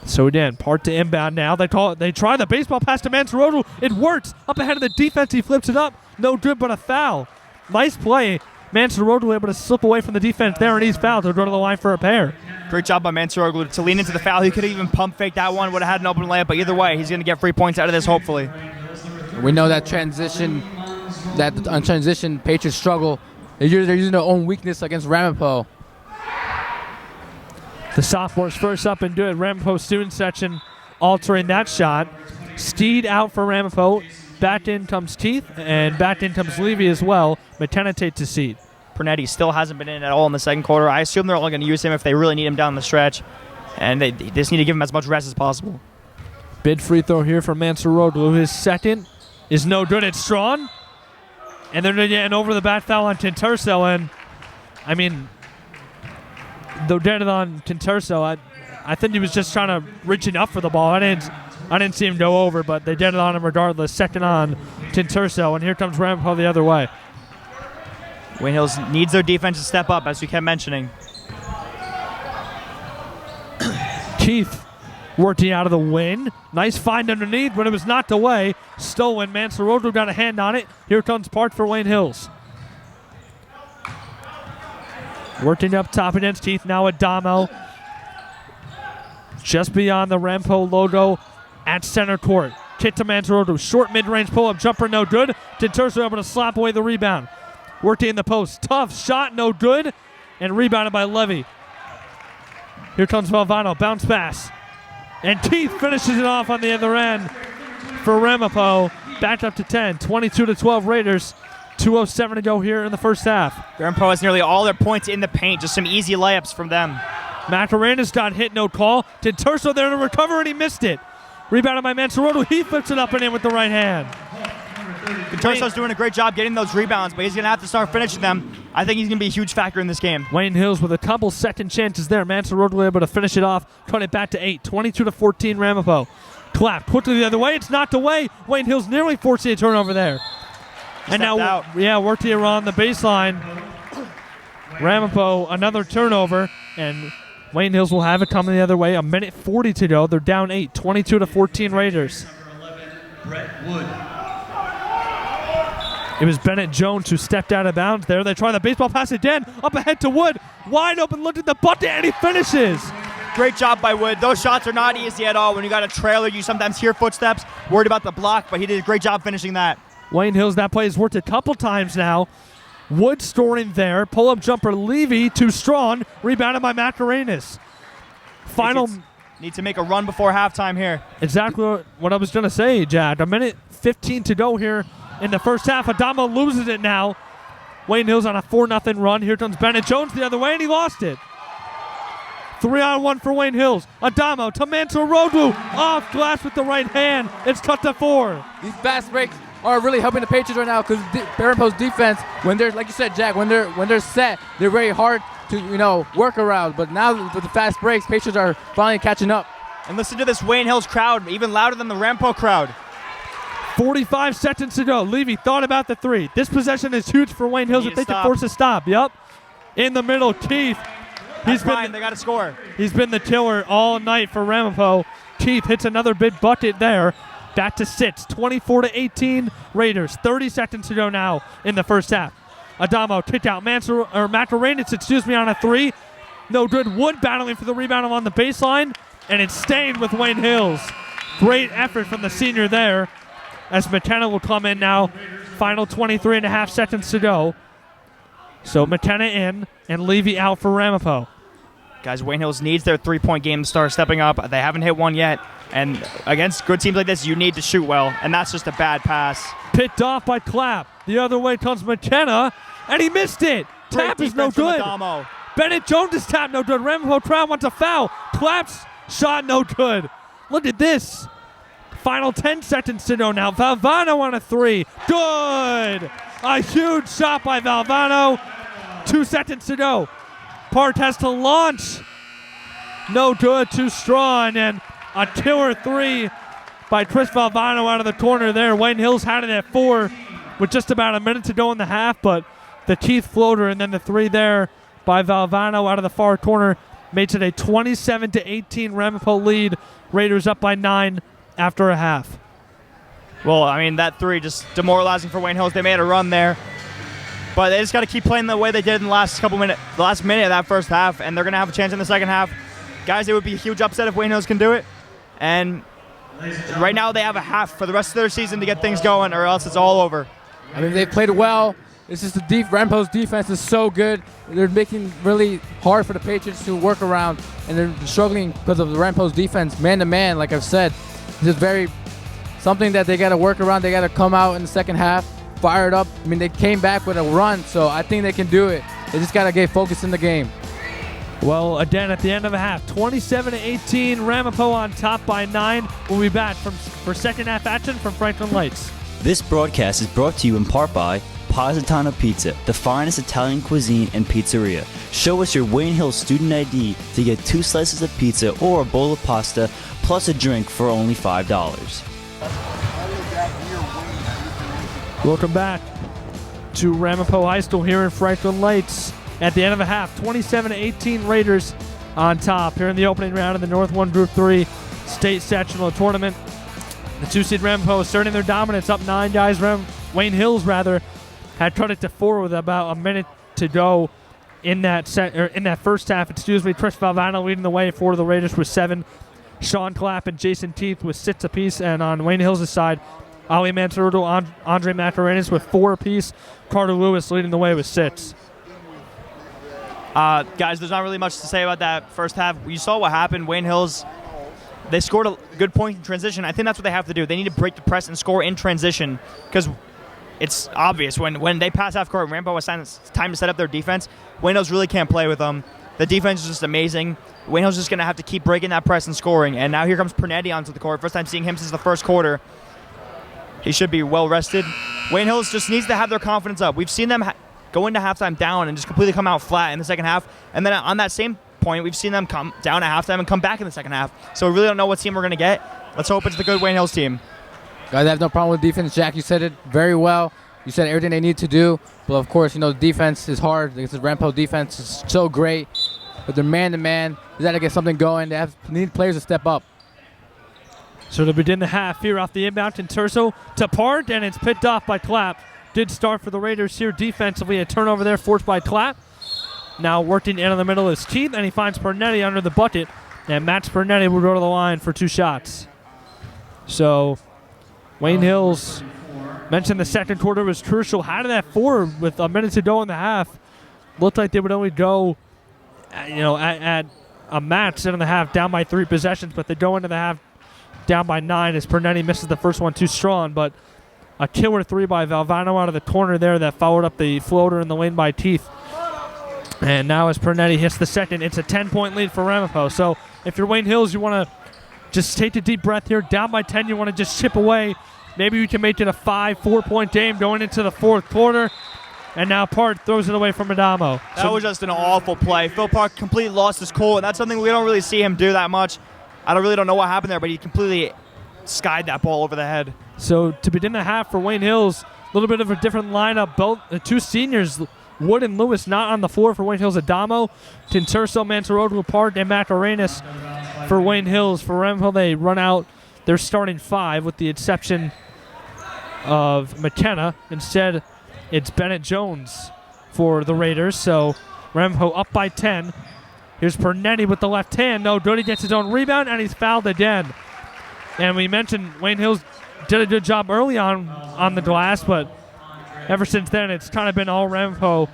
So again, Park to inbound now. They try the baseball pass to Mansarodu. It works. Up ahead of the defense, he flips it up. No good, but a foul. Nice play. Mansarodu able to slip away from the defense there, and he's fouled. He'll go to the line for a pair. Great job by Mansarodu to lean into the foul. He could have even pump fake that one, would have had an open layup, but either way, he's going to get free points out of this, hopefully. We know that on transition, Patriots struggle. They're using their own weakness against Ramapo. The sophomores first up and do it. Ramapo student section altering that shot. Steed out for Ramapo. Back in comes Teeth, and back in comes Levy as well. McKenna takes a seat. Pernetti still hasn't been in at all in the second quarter. I assume they're only going to use him if they really need him down the stretch, and they just need to give him as much rest as possible. Bid free throw here for Mansarodu. His second is no good. It's strong. And they're getting over the bat foul on Tinturso, and I mean, though dead on Tinturso, I think he was just trying to reaching up for the ball. I didn't see him go over, but they did it on him regardless. Second on Tinturso, and here comes Ramapo the other way. Wayne Hills needs their defense to step up, as we kept mentioning. Keith working out of the wing. Nice find underneath, but it was knocked away. Stolen. Mansarodu got a hand on it. Here comes Park for Wayne Hills. Working up top against Keith. Now Adamo. Just beyond the Ramapo logo at center court. Kick to Mansarodu. Short mid-range pull-up jumper, no good. Tinturso able to slap away the rebound. Working in the post. Tough shot, no good. And rebounded by Levy. Here comes Valvano. Bounce pass. And Keith finishes it off on the other end for Ramapo. Back up to 10. 22-12 Raiders. 2:07 to go here in the first half. Ramapo has nearly all their points in the paint. Just some easy layups from them. Macarena's got hit, no call. Tinturso there to recover, and he missed it. Rebounded by Mansarodu. He flips it up and in with the right hand. Tinturso's doing a great job getting those rebounds, but he's going to have to start finishing them. I think he's going to be a huge factor in this game. Wayne Hills with a couple second chances there. Mansarodu able to finish it off. Cut it back to 8. 22-14 Ramapo. Clap quickly the other way. It's knocked away. Wayne Hills nearly forcing a turnover there. And now, working around the baseline. Ramapo, another turnover, and Wayne Hills will have it coming the other way. 1:40 to go. They're down 8. 22-14 Raiders. Brett Wood. It was Bennett Jones who stepped out of bounds there. They try the baseball pass again. Up ahead to Wood. Wide open, look at the bucket, and he finishes. Great job by Wood. Those shots are not easy at all. When you got a trailer, you sometimes hear footsteps, worried about the block, but he did a great job finishing that. Wayne Hills, that play has worked a couple times now. Wood storing there. Pull-up jumper, Levy, too strong. Rebounded by Macarenas. Final. Need to make a run before halftime here. Exactly what I was going to say, Jack. 1:15 to go here in the first half. Adamo loses it now. Wayne Hills on a 4-0 run. Here comes Bennett Jones the other way, and he lost it. 3-on-1 for Wayne Hills. Adamo to Mansarodu. Off glass with the right hand. It's cut to 4. These fast breaks are really helping the Patriots right now because Ramapo's defense, when they're, like you said, Jack, when they're set, they're very hard to work around. But now with the fast breaks, Patriots are finally catching up. And listen to this Wayne Hills crowd, even louder than the Ramapo crowd. 45 seconds to go. Levy thought about the 3. This possession is huge for Wayne Hills if they can force a stop. Yep. in the middle. Keith. They got to score. He's been the killer all night for Ramapo. Keith hits another big bucket there. Back to 6. 24-18 Raiders. 30 seconds to go now in the first half. Adamo kick out. Macarenis, on a 3. No good. Wood battling for the rebound on the baseline. And it's staying with Wayne Hills. Great effort from the senior there. As McKenna will come in now. Final 23.5 seconds to go. So McKenna in and Levy out for Ramapo. Guys, Wayne Hills needs their three-point game to start stepping up. They haven't hit one yet. And against good teams like this, you need to shoot well. And that's just a bad pass. Picked off by Clapp. The other way comes McKenna. And he missed it. Tap is no good. Bennett Jones' tap no good. Ramapo crowd wants a foul. Clapp's shot no good. Look at this. Final 10 seconds to go now. Valvano on a 3. Good. A huge shot by Valvano. 2 seconds to go. Part has to launch. No good. Too strong. And a killer 3 by Chris Valvano out of the corner there. Wayne Hills had it at 4 with just about a minute to go in the half, but the Keith floater and then the 3 there by Valvano out of the far corner makes it a 27-18 Ramapo lead. Raiders up by 9 after a half. Well, I mean, that 3 just demoralizing for Wayne Hills. They made a run there. But they just got to keep playing the way they did in the last minute of that first half, and they're going to have a chance in the second half. Guys, it would be a huge upset if Wayne Hills can do it. And right now they have a half for the rest of their season to get things going, or else it's all over. I mean, they played well. It's just Ramapo's defense is so good. They're making really hard for the Patriots to work around, and they're struggling because of the Ramapo's defense, man-to-man, like I've said. It's just something that they got to work around. They got to come out in the second half, fire it up. I mean, they came back with a run, so I think they can do it. They just got to get focused in the game. Well, again, at the end of the half, 27-18, Ramapo on top by 9. We'll be back for second half action from Franklin Lights. This broadcast is brought to you in part by Positano Pizza, the finest Italian cuisine and pizzeria. Show us your Wayne Hills student ID to get 2 slices of pizza or a bowl of pasta, plus a drink for only $5. Welcome back to Ramapo High School here in Franklin Lights. At the end of the half, 27-18 Raiders on top here in the opening round of the North 1 Group 3 State Sectional Tournament. The 2-seed Ramapo asserting their dominance, up 9 guys. Wayne Hills, had cut it to 4 with about a minute to go in that first half. Chris Valvano leading the way for the Raiders with 7. Sean Clapp and Jason Teeth with 6 apiece. And on Wayne Hills' side, Ali Mansarudo, Andre Macarenis with 4 apiece. Carter Lewis leading the way with 6. Guys, there's not really much to say about that first half. You saw what happened. Wayne Hills, they scored a good point in transition. I think that's what they have to do. They need to break the press and score in transition, because it's obvious when they pass half court, Ramapo has time to set up their defense. Wayne Hills really can't play with them. The defense is just amazing. Wayne Hills is just going to have to keep breaking that press and scoring. And now here comes Pernetti onto the court. First time seeing him since the first quarter. He should be well rested. Wayne Hills just needs to have their confidence up. We've seen them go into halftime down and just completely come out flat in the second half. And then on that same point, we've seen them come down at halftime and come back in the second half. So we really don't know what team we're going to get. Let's hope it's the good Wayne Hills team. Guys, I have no problem with defense. Jack, you said it very well. You said everything they need to do. But, of course, defense is hard. The Ramapo defense is so great. But they're man-to-man. They got to get something going. They need players to step up. So to begin the half here off the inbound, Terso to Part, and it's picked off by Clapp. Did start for the Raiders here defensively. A turnover there forced by Clapp. Now working in the middle is Keith, and he finds Pernetti under the bucket. And Max Pernetti will go to the line for 2 shots. So Wayne Hills mentioned the second quarter was crucial. Had it at 4 with a minute to go in the half. Looked like they would only go, at a match in the half down by 3 possessions, but they go into the half down by 9 as Pernetti misses the first one too strong. But a killer 3 by Valvano out of the corner there that followed up the floater in the lane by Teeth. And now as Pernetti hits the second, it's a 10-point lead for Ramapo. So if you're Wayne Hills, you want to just take a deep breath here. Down by 10, you want to just chip away. Maybe you can make it a 4-point game going into the fourth quarter. And now Part throws it away from Adamo. That was just an awful play. Phil Park completely lost his cool, and that's something we don't really see him do that much. I don't know what happened there, but he completely skied that ball over the head. So to begin the half for Wayne Hills, a little bit of a different lineup. Both the 2 seniors Wood and Lewis not on the floor for Wayne Hills. Adamo, Tinturso, Mantarodo, Part, and Macarenas for Wayne Hills. For Ramapo, they run out their starting 5 with the exception of McKenna. Instead, it's Bennett Jones for the Raiders. So Ramapo up by 10. Here's Pernetti with the left hand. No, Doty gets his own rebound, and he's fouled again. And we mentioned Wayne Hills did a good job early on the glass, but ever since then, it's kind of been all Ramapo,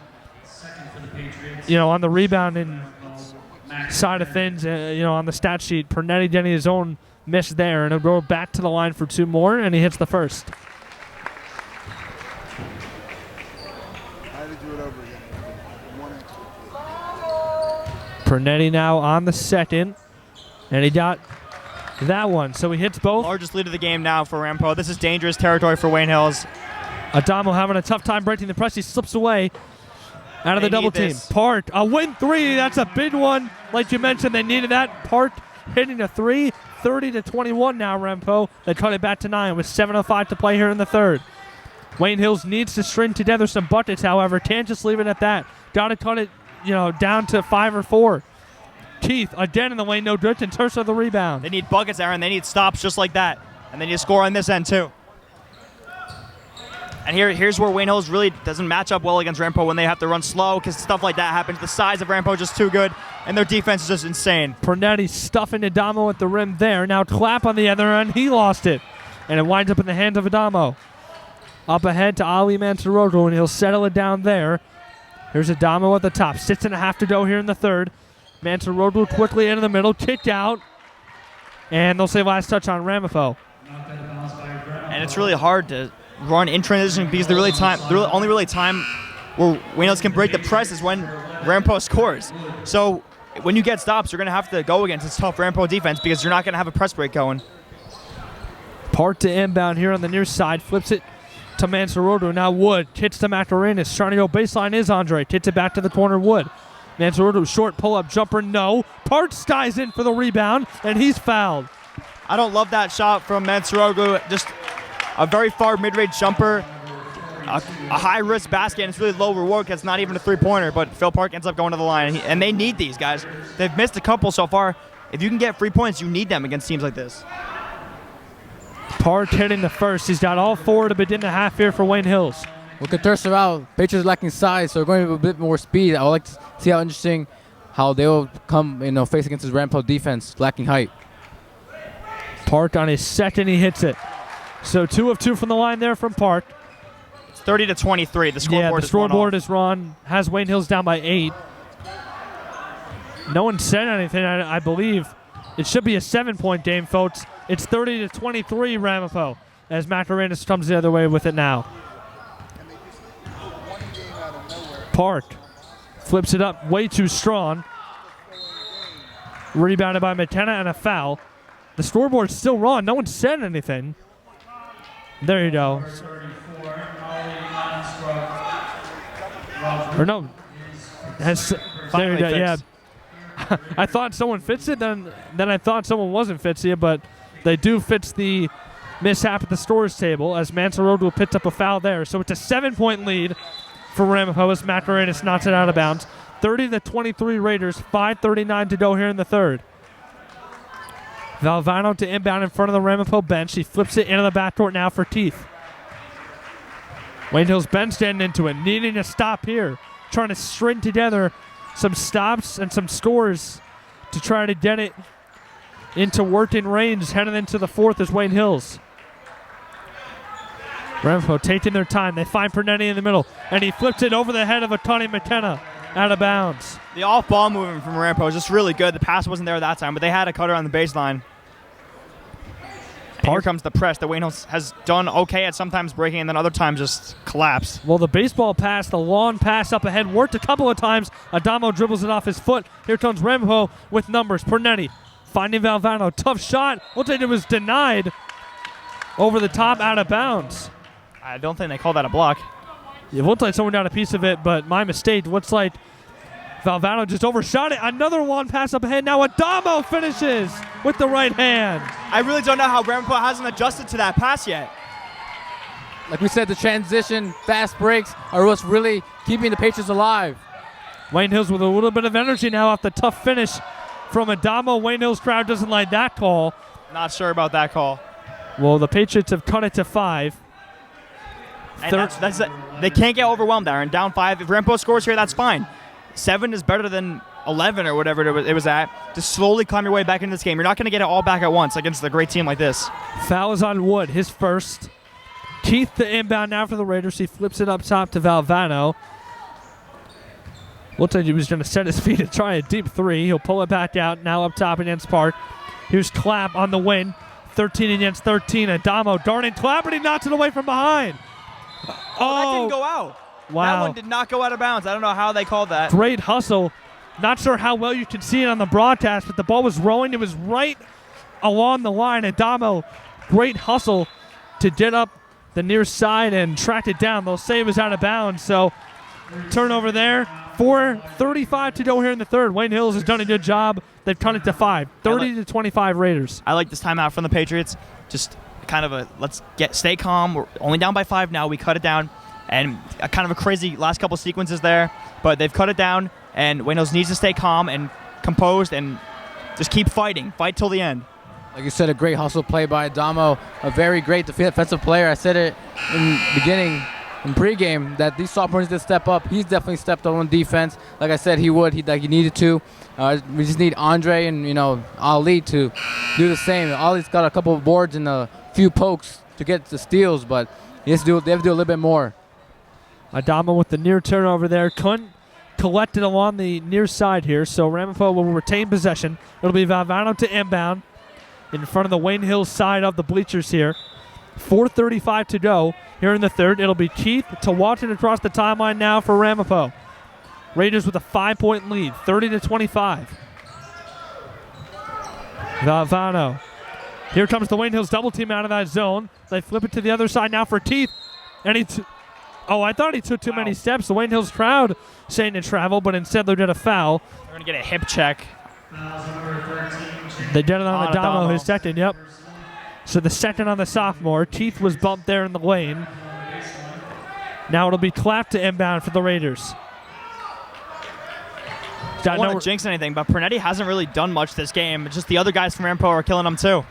on the rebounding side of things, on the stat sheet. Pernetti getting his own miss there, and he'll go back to the line for 2 more, and he hits the first. Pernetti now on the second, and he got that one. So he hits both. Largest lead of the game now for Ramapo. This is dangerous territory for Wayne Hills. Adamo having a tough time breaking the press. He slips away out of the double team. Part, a win 3. That's a big one. Like you mentioned, they needed that. Part hitting a 3. 30-21 now, Ramapo. They cut it back to 9 with 7:05 to play here in the third. Wayne Hills needs to string together some buckets, however. Can't just leave it at that. Got to cut it, down to 5 or 4. Keith, again in the lane, no good. In terms of the rebound. They need buckets, Aaron. They need stops just like that. And then you score on this end, too. And here's where Wayne Hills really doesn't match up well against Ramapo when they have to run slow, because stuff like that happens. The size of Ramapo is just too good, and their defense is just insane. Pernetti stuffing Adamo at the rim there. Now Clapp on the other end. He lost it. And it winds up in the hands of Adamo. Up ahead to Ali Mantarogo, and he'll settle it down there. Here's Adamo at the top. 6.5 to go here in the third. Mantarogo quickly into the middle. Kicked out. And they'll say last touch on Ramapo. And it's really hard to run in transition because the only time where Wayne Hills can break the press is when Ramapo scores. So when you get stops, you're going to have to go against this tough Ramapo defense because you're not going to have a press break going. Part to inbound here on the near side. Flips it to Mantarodo. Now Wood hits to Macarenas. Trying to go baseline is Andre. Hits it back to the corner. Wood. Mantarodo short pull-up jumper. No. Part skies in for the rebound, and he's fouled. I don't love that shot from Mantarodo. Just a very far mid-range jumper, a high-risk basket, and it's really low reward because it's not even a three-pointer, but Phil Park ends up going to the line, and they need these guys. They've missed a couple so far. If you can get 3 points, you need them against teams like this. Park hitting the first. He's got all 4 to begin the half here for Wayne Hills. With Caterso out, Patriots lacking size, so they're going to have a bit more speed. I would like to see how interesting how they will come, face against this Ramapo defense, lacking height. Park on his second, he hits it. So 2 of 2 from the line there from Park. It's 30-23. The scoreboard is run. Has Wayne Hills down by 8. No one said anything, I believe. It should be a 7-point game, folks. It's 30-23 Ramapo as Macarenas comes the other way with it now. Park flips it up way too strong. Rebounded by McKenna and a foul. The scoreboard's still wrong. No one said anything. There you go. Or no. There you go, yeah. I thought someone fits it, then I thought someone wasn't fixing it, but they do fix the mishap at the scores table as Mantarodo picks up a foul there. So it's a 7-point lead for Ramapo as Macarenas knocks it out of bounds. 30-23 Raiders, 5:39 to go here in the third. Valvano to inbound in front of the Ramapo bench. He flips it into the backcourt now for Teeth. Wayne Hills bench getting into it, needing a stop here. Trying to string together some stops and some scores to try to get it into working range heading into the fourth as Wayne Hills. Ramapo taking their time. They find Pernetti in the middle, and he flips it over the head of Atani McKenna out of bounds. The off-ball movement from Ramapo is just really good. The pass wasn't there that time, but they had a cutter on the baseline. And here comes the press that Wayne Hills has done okay at sometimes breaking and then other times just collapsed. Well, the baseball pass, the long pass up ahead worked a couple of times. Adamo dribbles it off his foot. Here comes Ramapo with numbers. Pernetti finding Valvano. Tough shot. Looks like it was denied over the top out of bounds. I don't think they call that a block. It looked like someone got a piece of it, but my mistake. Looks like Valvano just overshot it. Another long pass up ahead. Now Adamo finishes with the right hand. I really don't know how Ramapo hasn't adjusted to that pass yet. like we said, the transition, fast breaks are what's really keeping the Patriots alive. Wayne Hills with a little bit of energy now off the tough finish from Adamo. Wayne Hills crowd doesn't like that call. Not sure about that call. Well, the Patriots have cut it to 5. And they can't get overwhelmed there. And down 5, if Ramapo scores here, that's fine. 7 is better than 11 or whatever it was at. Just slowly climb your way back into this game. You're not going to get it all back at once against a great team like this. Foul is on Wood, his first. Keith the inbound now for the Raiders. He flips it up top to Valvano. Looks like he was going to set his feet and try a deep 3. He'll pull it back out now up top against Park. Here's Clapp on the wing. 13 against 13. Adamo darting Clapp, and he knocks it away from behind. That didn't go out. Wow. That one did not go out of bounds. I don't know how they called that. Great hustle. Not sure how well you can see it on the broadcast, but the ball was rolling. It was right along the line. Adamo, great hustle to get up the near side and track it down. They'll say it was out of bounds, so turnover there. 4:35 to go here in the third. Wayne Hills has done a good job. They've cut it to 5. 30-25 Raiders. I like this timeout from the Patriots. Just kind of stay calm. We're only down by 5 now. We cut it down. And kind of a crazy last couple sequences there. But they've cut it down. And Wayne Hills needs to stay calm and composed and just keep fighting. Fight till the end. Like you said, a great hustle play by Adamo. A very great defensive player. I said it in the beginning. In pregame, that these sophomores did step up. He's definitely stepped up on defense. Like I said, he would. He needed to. We just need Andre and Ali to do the same. Ali's got a couple of boards and a few pokes to get the steals, but they have to do a little bit more. Adamo with the near turnover there. Couldn't collect it along the near side here, so Ramapo will retain possession. It'll be Valvano to inbound in front of the Wayne Hills side of the bleachers here. 4:35 to go here in the third. It'll be Keith to Watson across the timeline now for Ramapo. Raiders with a 5-point lead, 30-25. Valvano. Here comes the Wayne Hills double team out of that zone. They flip it to the other side now for Keith. And I thought he took too many steps. The Wayne Hills crowd saying to travel, but instead they did a foul. They're going to get a hip check. They did it on Adamo, his second, yep. So the second on the sophomore. Keith was bumped there in the lane. Now it'll be Clapp to inbound for the Raiders. I don't want to jinx anything, but Pernetti hasn't really done much this game. Just the other guys from Ramapo are killing him too.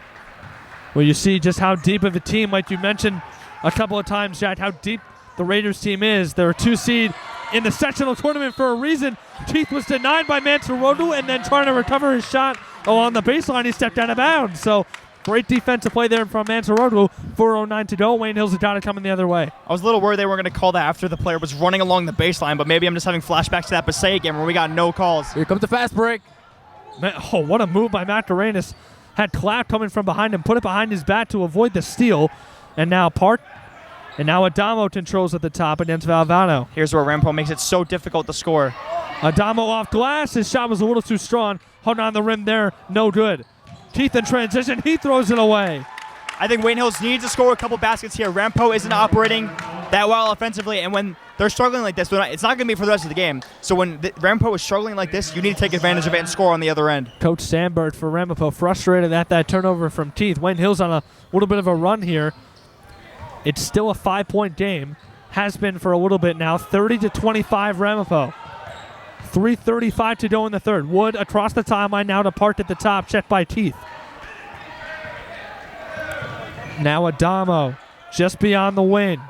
Well, you see just how deep of a team, like you mentioned a couple of times, Jack, how deep the Raiders team is. They're a 2 seed in the sectional tournament for a reason. Keith was denied by Mansarodu and then trying to recover his shot along the baseline. He stepped out of bounds. So great defensive play there from Mansarodu. 4:09 to go. Wayne Hills has got it coming the other way. I was a little worried they weren't going to call that after the player was running along the baseline, but maybe I'm just having flashbacks to that Busacca game where we got no calls. Here comes the fast break. Man, what a move by Macarenas. Had Clapp coming from behind him, put it behind his back to avoid the steal. And now Park. And now Adamo controls at the top against Valvano. Here's where Ramapo makes it so difficult to score. Adamo off glass. His shot was a little too strong. Hung on the rim there. No good. Keith in transition. He throws it away. I think Wayne Hills needs to score a couple baskets here. Ramapo isn't operating that well offensively, and when they're struggling like this, it's not going to be for the rest of the game. So when Ramapo is struggling like this, you need to take advantage of it and score on the other end. Coach Sandberg for Ramapo frustrated at that turnover from Keith. Wayne Hills on a little bit of a run here. It's still a 5-point game. Has been for a little bit now. 30-25 Ramapo. 3:35 to go in the third. Wood across the timeline now to Park at the top. Checked by Keith. Now Adamo just beyond the win.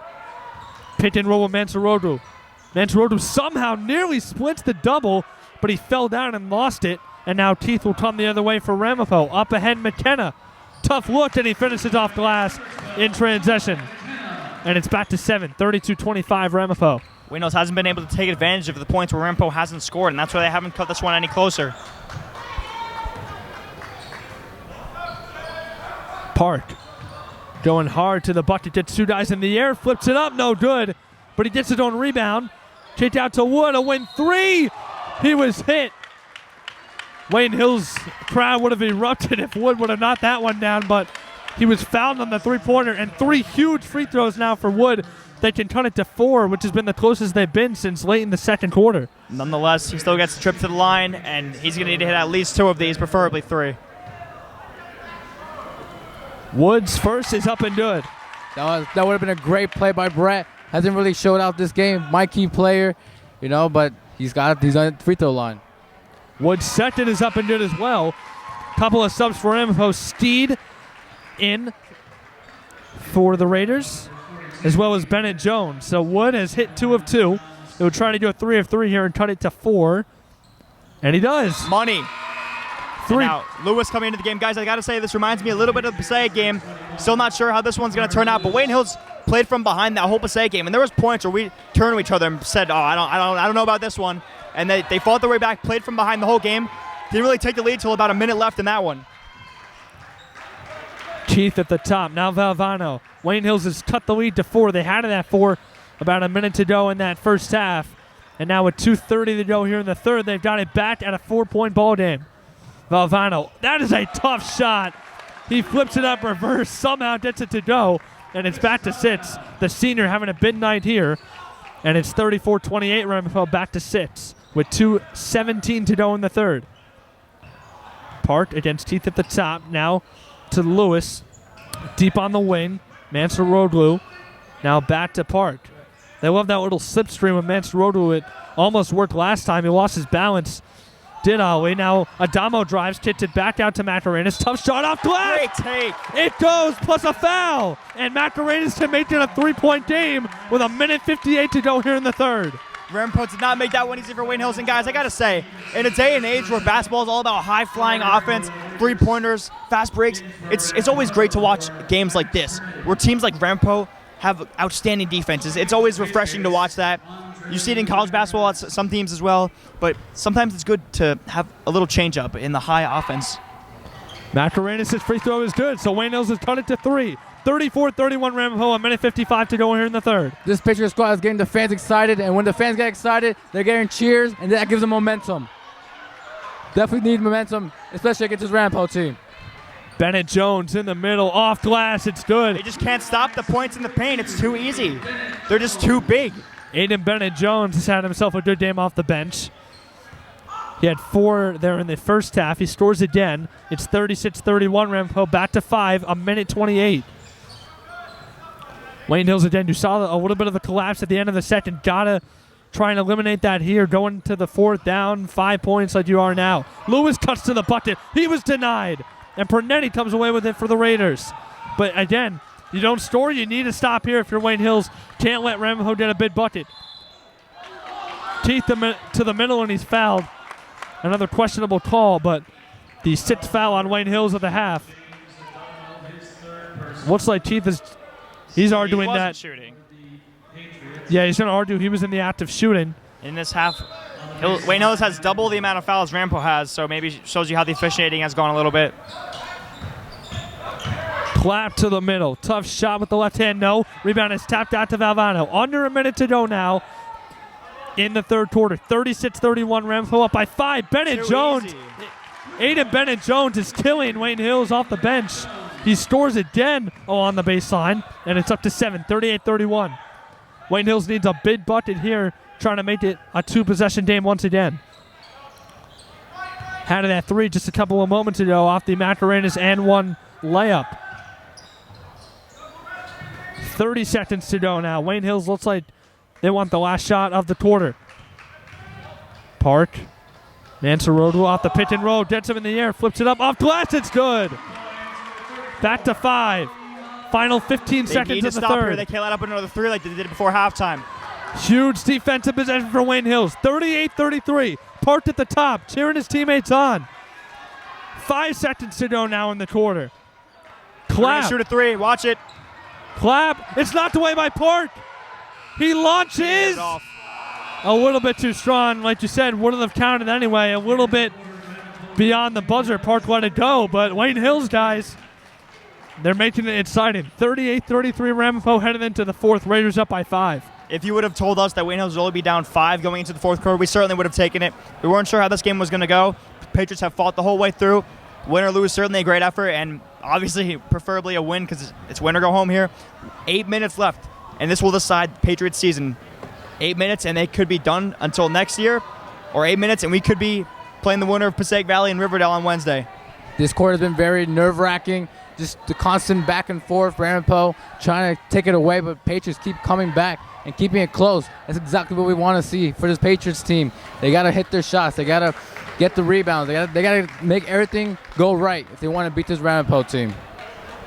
Pick and roll with Mansarodu. Mansarodu somehow nearly splits the double, but he fell down and lost it. And now Keith will come the other way for Ramapo. Up ahead McKenna. Tough look, and he finishes off glass in transition. And it's back to 7, 32-25 Ramapo. Wayne Hills hasn't been able to take advantage of the points where Ramapo hasn't scored, and that's why they haven't cut this one any closer. Park going hard to the bucket, gets 2 guys in the air, flips it up, no good, but he gets his own rebound. Kick out to Wood, a win 3. He was hit. Wayne Hills' crowd would have erupted if Wood would have knocked that one down, but he was fouled on the 3-pointer, and 3 huge free throws now for Wood. They can cut it to 4, which has been the closest they've been since late in the second quarter. Nonetheless, he still gets the trip to the line, and he's going to need to hit at least 2 of these, preferably 3. Wood's first is up and good. That would have been a great play by Brett. Hasn't really showed out this game. My key player, but he's on the free throw line. Wood second is up and good as well. Couple of subs for Ramapo. Steed in for the Raiders, as well as Bennett Jones. So Wood has hit 2 of 2. They would try to do a 3 of 3 here and cut it to 4. And he does. Money. 3. Now, Lewis coming into the game. Guys, I got to say, this reminds me a little bit of the Passaic game. Still not sure how this one's going to turn out, but Wayne Hills played from behind that whole Passaic game, and there was points where we turned to each other and said, I don't know about this one. And they fought their way back, played from behind the whole game. Didn't really take the lead till about a minute left in that one. Keith at the top. Now Valvano. Wayne Hills has cut the lead to 4. They had it at 4 about a minute to go in that first half. And now with 2:30 to go here in the third, they've got it back at a 4-point ball game. Valvano. That is a tough shot. He flips it up reverse, somehow gets it to go, and it's back to 6. The senior having a big night here. And it's 34-28. Ramapo back to 6 with 2:17 to go in the third. Park against Keith at the top. Now to Lewis. Deep on the wing. Mansour-Roglu. Now back to Park. They love that little slipstream with Mansour-Roglu. It almost worked last time. He lost his balance. Did Ali. Now Adamo drives, kicked it back out to Macarenas. Tough shot off glass. Great take. It goes, plus a foul. And Macarenas can make it a 3-point game with 1:58 to go here in the third. Ramapo did not make that one easy for Wayne Hills. And guys, I got to say, in a day and age where basketball is all about high-flying offense, three-pointers, fast breaks, it's always great to watch games like this, where teams like Ramapo have outstanding defenses. It's always refreshing to watch that. You see it in college basketball at some teams as well, but sometimes it's good to have a little change-up in the high offense. Macarenas' free throw is good, so Wayne Hills has cut it to 3. 34-31 Ramapo, 1:55 to go here in the third. This Patriot squad is getting the fans excited, and when the fans get excited, they're getting cheers, and that gives them momentum. Definitely need momentum, especially against this Ramapo team. Bennett Jones in the middle, off glass, it's good. They just can't stop the points in the paint. It's too easy. They're just too big. Aiden Bennett Jones has had himself a good game off the bench. He had 4 there in the first half. He scores again. It's 36-31 Ramapo, back to 5, 1:28. Wayne Hills again, you saw a little bit of a collapse at the end of the second. Gotta try and eliminate that here. Going to the fourth down, 5 points like you are now. Lewis cuts to the bucket. He was denied. And Pernetti comes away with it for the Raiders. But again, you don't score, you need to stop here if you're Wayne Hills. Can't let Ramapo get a big bucket. Keith to the middle and he's fouled. Another questionable call, but the 6th foul on Wayne Hills at the half. Looks like Keith is... He's arguing he wasn't that. Shooting. Yeah, he's going to argue he was in the act of shooting. In this half, Wayne Hills has double the amount of fouls Ramapo has, so maybe shows you how the officiating has gone a little bit. Clap to the middle. Tough shot with the left hand. No. Rebound is tapped out to Valvano. Under a minute to go now in the third quarter. 36-31. Ramapo up by 5. Bennett Jones. Easy. Aiden Bennett Jones is killing Wayne Hills off the bench. He scores again on the baseline, and it's up to 7. 38-31. Wayne Hills needs a big bucket here, trying to make it a 2-possession game once again. Had it at 3 just a couple of moments ago off the Macarenas and 1 layup. 30 seconds to go now. Wayne Hills looks like they want the last shot of the quarter. Park. Mansour-Roglu off the pick and roll. Gets him in the air. Flips it up. Off glass. It's good. Back to 5. Final 15 They seconds need in to the stop third. here. They can't let up another 3 like they did before halftime. Huge defensive possession for Wayne Hills. 38-33. Parked at the top. Cheering his teammates on. 5 seconds to go now in the quarter. They're gonna Clap. shoot a 3. Watch it. Clap. It's knocked away by Park. He launches. It's off. A little bit too strong. Like you said, wouldn't have counted anyway. A little bit beyond the buzzer. Park let it go. But Wayne Hills, guys, they're making it exciting. 38-33 Ramapo headed into the fourth. Raiders up by 5. If you would have told us that Wayne Hills would only be down 5 going into the fourth quarter, we certainly would have taken it. We weren't sure how this game was going to go. Patriots have fought the whole way through. Win or lose, certainly a great effort, and obviously preferably a win because it's win or go home here. 8 minutes left, and this will decide Patriots season. 8 minutes, and they could be done until next year, or 8 minutes, and we could be playing the winner of Passaic Valley and Riverdale on Wednesday. This quarter has been very nerve-wracking. Just the constant back and forth, Ramapo trying to take it away, but Patriots keep coming back and keeping it close. That's exactly what we want to see for this Patriots team. They got to hit their shots. They got to get the rebounds. They got to make everything go right if they want to beat this Ramapo team.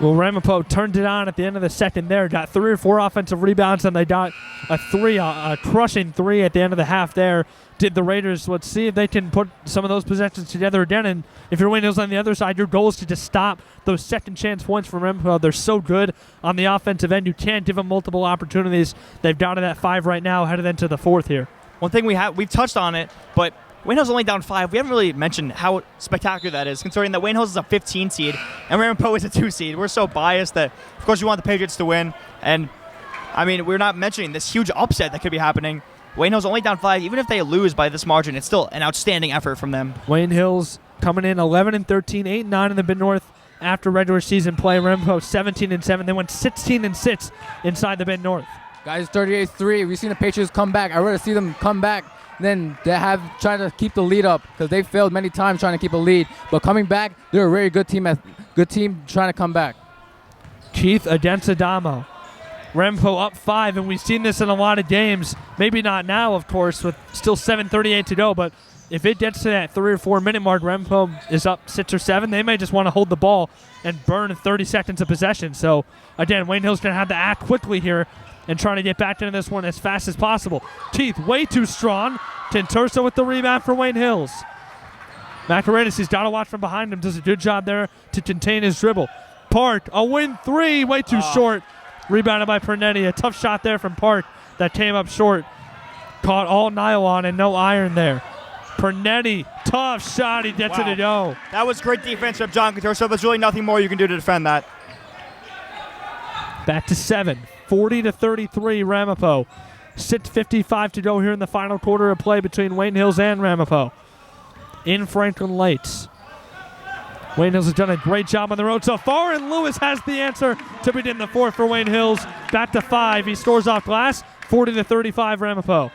Well, Ramapo turned it on at the end of the second there. Got 3 or 4 offensive rebounds, and they got a crushing 3 at the end of the half there. Did the Raiders. Let's see if they can put some of those possessions together again. And if you're Wayne Hills on the other side, your goal is to just stop those second chance points from Ramapo. They're so good on the offensive end. You can't give them multiple opportunities. They've down to that 5 right now, headed into the 4th here. One thing we've touched on it, but Wayne Hills only down 5. We haven't really mentioned how spectacular that is, considering that Wayne Hills is a 15 seed and Ramapo is a 2 seed. We're so biased that, of course, you want the Patriots to win. And, I mean, we're not mentioning this huge upset that could be happening. Wayne Hills only down 5. Even if they lose by this margin, it's still an outstanding effort from them. Wayne Hills coming in 11-13, 8-9 in the Mid-North after regular season play. Ramapo 17-7. They went 16-6 inside the Mid-North. Guys, 38-3. We've seen the Patriots come back. I'd rather see them come back than they have trying to keep the lead up, because they failed many times trying to keep a lead. But coming back, they're a very good team trying to come back. Keith against Adamo. Ramapo up 5, and we've seen this in a lot of games. Maybe not now, of course, with still 7:38 to go, but if it gets to that 3 or 4 minute mark, Ramapo is up 6 or 7. They may just want to hold the ball and burn 30 seconds of possession. So, again, Wayne Hill's going to have to act quickly here and trying to get back into this one as fast as possible. Keith way too strong. Tinturso with the rebound for Wayne Hills. Macarenas, he's got to watch from behind him. Does a good job there to contain his dribble. Park, a win 3, way too short. Rebounded by Pernetti. A tough shot there from Park that came up short. Caught all nylon and no iron there. Pernetti, tough shot. He gets it to go. That was great defense from John Tinturso. There's really nothing more you can do to defend that. Back to 7. 40-33 Ramapo. 6:55 to go here in the final quarter of play between Wayne Hills and Ramapo. In Franklin Lights. Wayne Hills has done a great job on the road so far, and Lewis has the answer to begin the 4th for Wayne Hills. Back to 5. He scores off glass. 40-35 Ramapo.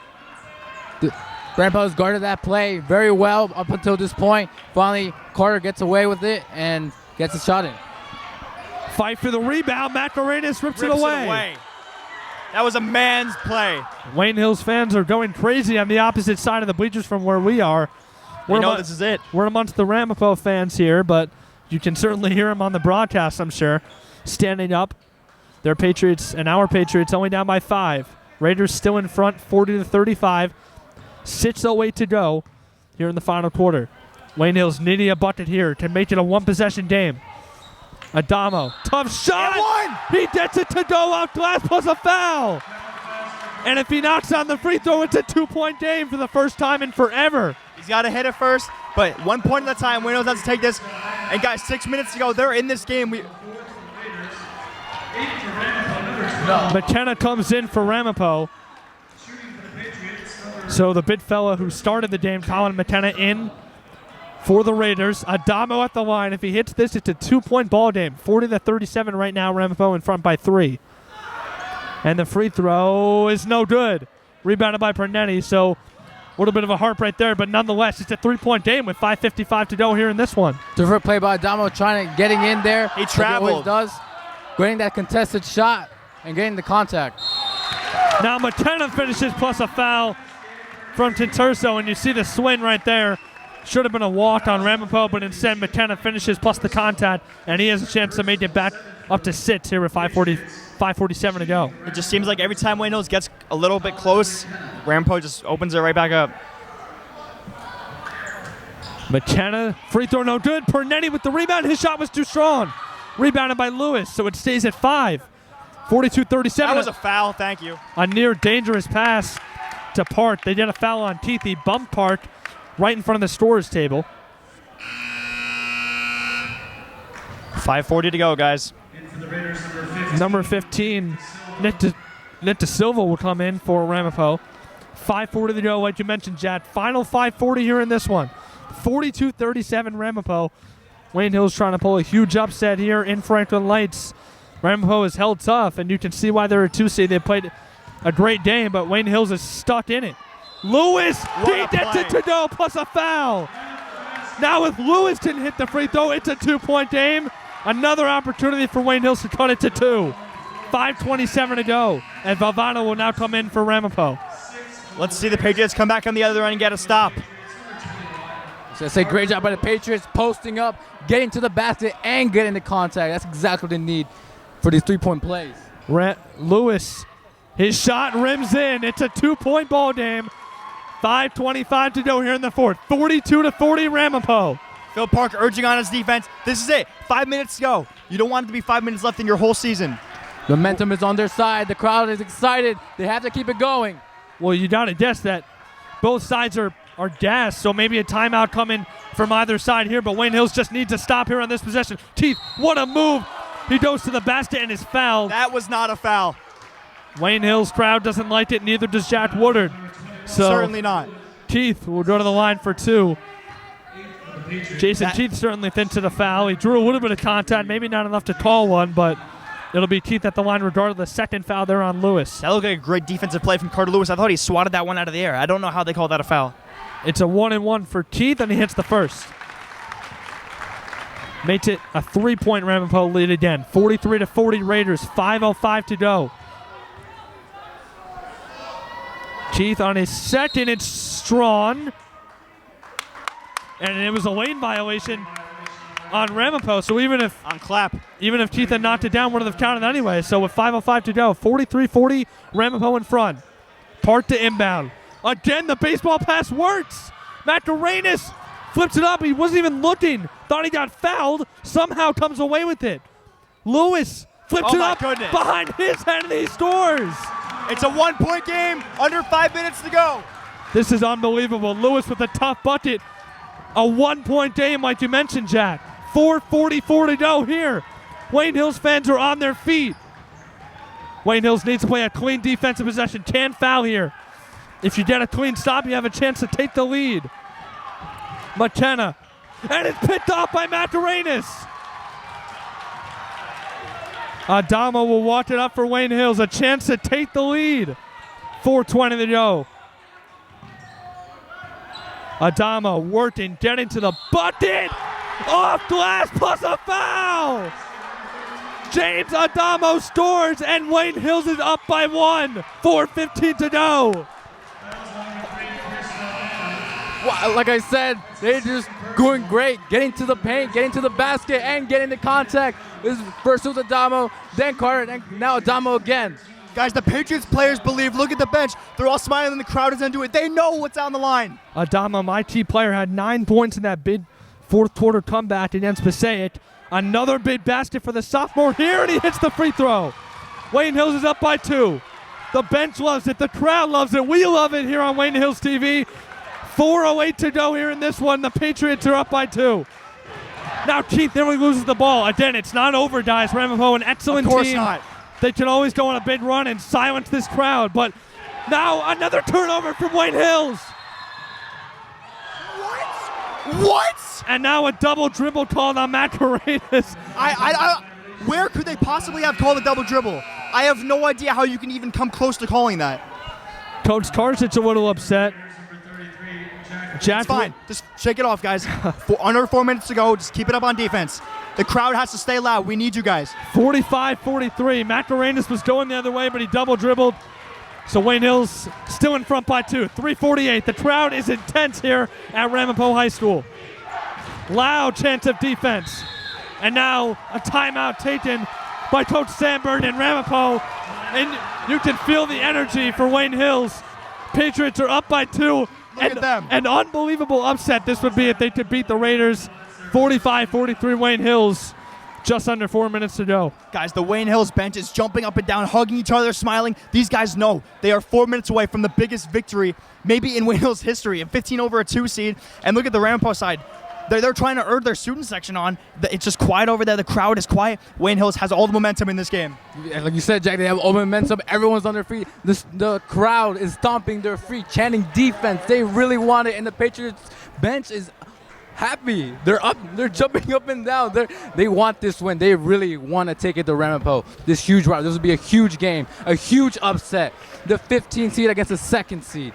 Ramapo's guarded that play very well up until this point. Finally, Carter gets away with it and gets a shot in. Fight for the rebound. Macarenas rips it away. That was a man's play. Wayne Hills fans are going crazy on the opposite side of the bleachers from where we are. This is it. We're amongst the Ramapo fans here, but you can certainly hear them on the broadcast, I'm sure, standing up. Their Patriots and our Patriots only down by 5. Raiders still in front, 40-35. 6:08 to go here in the final quarter. Wayne Hills needing a bucket here to make it a 1-possession game. Adamo, tough shot. He gets it to go out glass plus a foul. And if he knocks on the free throw, it's a 2-point game for the first time in forever. He's got to hit it first, but 1 point at a time. Wayne Hills has to take this. And guys, 6 minutes to go. They're in this game. McKenna comes in for Ramapo. So the big fella who started the game, Colin McKenna, in for the Raiders. Adamo at the line. If he hits this, it's a 2-point ball game. 40-37 right now. Ramapo in front by 3. And the free throw is no good. Rebounded by Pernetti. So a little bit of a harp right there, but nonetheless, it's a 3-point game with 5:55 to go here in this one. Different play by Adamo, getting in there. He traveled. He always does. Getting that contested shot and getting the contact. Now McKenna finishes plus a foul from Tinturso, and you see the swing right there. Should have been a walk on Ramapo, but instead McKenna finishes plus the contact, and he has a chance to make it back up to 6 here with 5:47 to go. It just seems like every time Wayne Hills gets a little bit close, Ramapo just opens it right back up. McKenna, free throw no good. Pernetti with the rebound. His shot was too strong. Rebounded by Lewis, so it stays at 5. 42-37. That was a foul, thank you. A near dangerous pass to Park. They did a foul on Keith. He bumped Park right in front of the scorer's table. 5:40 to go, guys. Number 15, Nick De Silva will come in for Ramapo. 5:40 to go, like you mentioned, Jad. Final 5:40 here in this one. 42-37 Ramapo. Wayne Hills trying to pull a huge upset here in Franklin Lights. Ramapo is held tough, and you can see why they're a 2 seed. They played a great game, but Wayne Hills is stuck in it. Lewis, he gets it to go, plus a foul. Now if Lewis didn't hit the free throw, it's a 2-point game. Another opportunity for Wayne Hills to cut it to 2. 5:27 to go. And Valvano will now come in for Ramapo. Let's see the Patriots come back on the other end and get a stop. So I say great job by the Patriots, posting up, getting to the basket, and getting the contact. That's exactly what they need for these 3-point plays. Lewis, his shot rims in. It's a 2-point ball game. 5:25 to go here in the fourth. 42-40 Ramapo. Phil Park urging on his defense. This is it. 5 minutes to go. You don't want it to be 5 minutes left in your whole season. The momentum is on their side. The crowd is excited. They have to keep it going. Well, you got to guess that both sides are gassed, so maybe a timeout coming from either side here, but Wayne Hills just needs to stop here on this possession. Teeth, what a move. He goes to the basket and is fouled. That was not a foul. Wayne Hills crowd doesn't like it, neither does Jack Woodard. So Certainly not. Teeth will go to the line for 2. Jason Teeth certainly thinks it a foul. He drew a little bit of contact, maybe not enough to call one, but it'll be Teeth at the line regardless of the second foul there on Lewis. That looked like a great defensive play from Carter Lewis. I thought he swatted that one out of the air. I don't know how they call that a foul. It's a 1-and-1 for Teeth, and he hits the first. Makes it a 3-point Ramapo lead again. 43-40 Raiders. 5:05 to go. Teeth on his second. It's Strawn. And it was a lane violation on Ramapo. So even if Teeth had knocked it down, would have counted anyway. So with 5:05 to go, 43-40 Ramapo in front. Park to inbound. Again, the baseball pass works. Macarenas flips it up. He wasn't even looking. Thought he got fouled. Somehow comes away with it. Lewis flips it up behind his head and he scores. It's a 1-point game. Under 5 minutes to go. This is unbelievable. Lewis with a tough bucket. A 1-point game, like you mentioned, Jack. 4:44 to go here. Wayne Hills fans are on their feet. Wayne Hills needs to play a clean defensive possession. Can't foul here. If you get a clean stop, you have a chance to take the lead. McKenna. And it's picked off by Macarenas. Adamo will walk it up for Wayne Hills. A chance to take the lead. 4:20 to go. Adamo working, getting to the bucket. Off glass plus a foul. James Adamo scores, and Wayne Hills is up by 1. 4:15 to go. Well, like I said, they're just going great, getting to the paint, getting to the basket, and getting the contact. This first was Adamo, then Carter, and now Adamo again. Guys, the Patriots players believe. Look at the bench. They're all smiling and the crowd is into it. They know what's on the line. Adamo, my key player, had 9 points in that big fourth quarter comeback against Busacca. Another big basket for the sophomore here, and he hits the free throw. Wayne Hills is up by 2. The bench loves it. The crowd loves it. We love it here on Wayne Hills TV. 4:08 to go here in this one. The Patriots are up by 2. Now Keith nearly loses the ball. Again, it's not over, guys. Ramapo, an excellent Of course team. not. They can always go on a big run and silence this crowd. But now another turnover from Wayne Hills. What? And now a double dribble called on Macarenas. Where could they possibly have called a double dribble? I have no idea how you can even come close to calling that. Coach Karsic's a little upset. Jack, It's fine. Just shake it off, guys. Under 4 minutes to go. Just keep it up on defense. The crowd has to stay loud. We need you guys. 45-43. Macarenas was going the other way, but he double dribbled. So Wayne Hills still in front by 2. 3:48. The crowd is intense here at Ramapo High School. Loud chance of defense. And now a timeout taken by Coach Sandberg and Ramapo. And you can feel the energy for Wayne Hills. Patriots are up by 2. Look at them. An unbelievable upset this would be if they could beat the Raiders. 45-43 Wayne Hills. Just under 4 minutes to go. Guys, the Wayne Hills bench is jumping up and down, hugging each other, smiling. These guys know they are 4 minutes away from the biggest victory maybe in Wayne Hills history, a 15 over a 2 seed. And look at the Ramapo side. They're trying to urge their student section on. It's just quiet over there. The crowd is quiet. Wayne Hills has all the momentum in this game. Like you said, Jack, they have all momentum. Everyone's on their feet. The crowd is stomping their feet, chanting defense. They really want it, and the Patriots bench is happy. They're up. They're jumping up and down. They want this win. They really want to take it to Ramapo. This huge round. This will be a huge game, a huge upset. The 15 seed against the 2nd seed.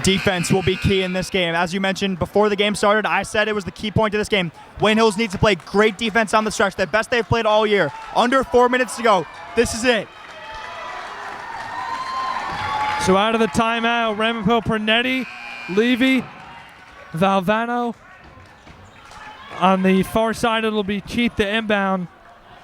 Defense will be key in this game. As you mentioned before the game started, I said it was the key point to this game. Wayne Hills needs to play great defense on the stretch, the best they've played all year. Under 4 minutes to go. This is it. So out of the timeout, Ramapo, Pernetti, Levy, Valvano. On the far side, it'll be Keith the inbound,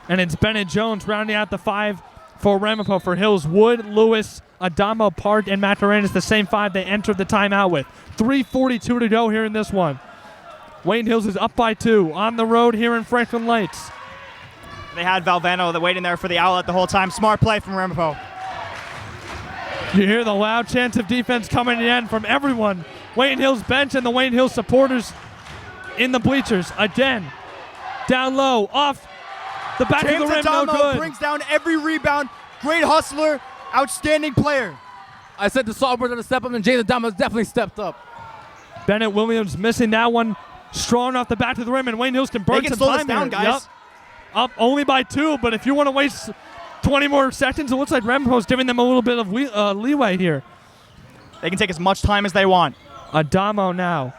and it's Bennett Jones rounding out the 5 for Ramapo. For Hills, Wood, Lewis, Adamo, Park, and Matarenas, the same 5 they entered the timeout with. 3:42 to go here in this one. Wayne Hills is up by 2 on the road here in Franklin Lights. They had Valvano waiting there for the outlet the whole time. Smart play from Ramapo. You hear the loud chants of defense coming in from everyone. Wayne Hills bench and the Wayne Hills supporters in the bleachers. Again, down low, off the back James of the rim, Adamo no good. brings down every rebound. Great hustler, outstanding player. I said the sophomores going to step up, and James Adamo definitely stepped up. Bennett Williams missing that one. Strong off the back of the rim, and Wayne Hills can burn They can some slow this time down, here. guys. Yep. Up only by 2, but if you want to waste 20 more seconds, it looks like Ramapo's giving them a little bit of leeway here. They can take as much time as they want. Adamo now.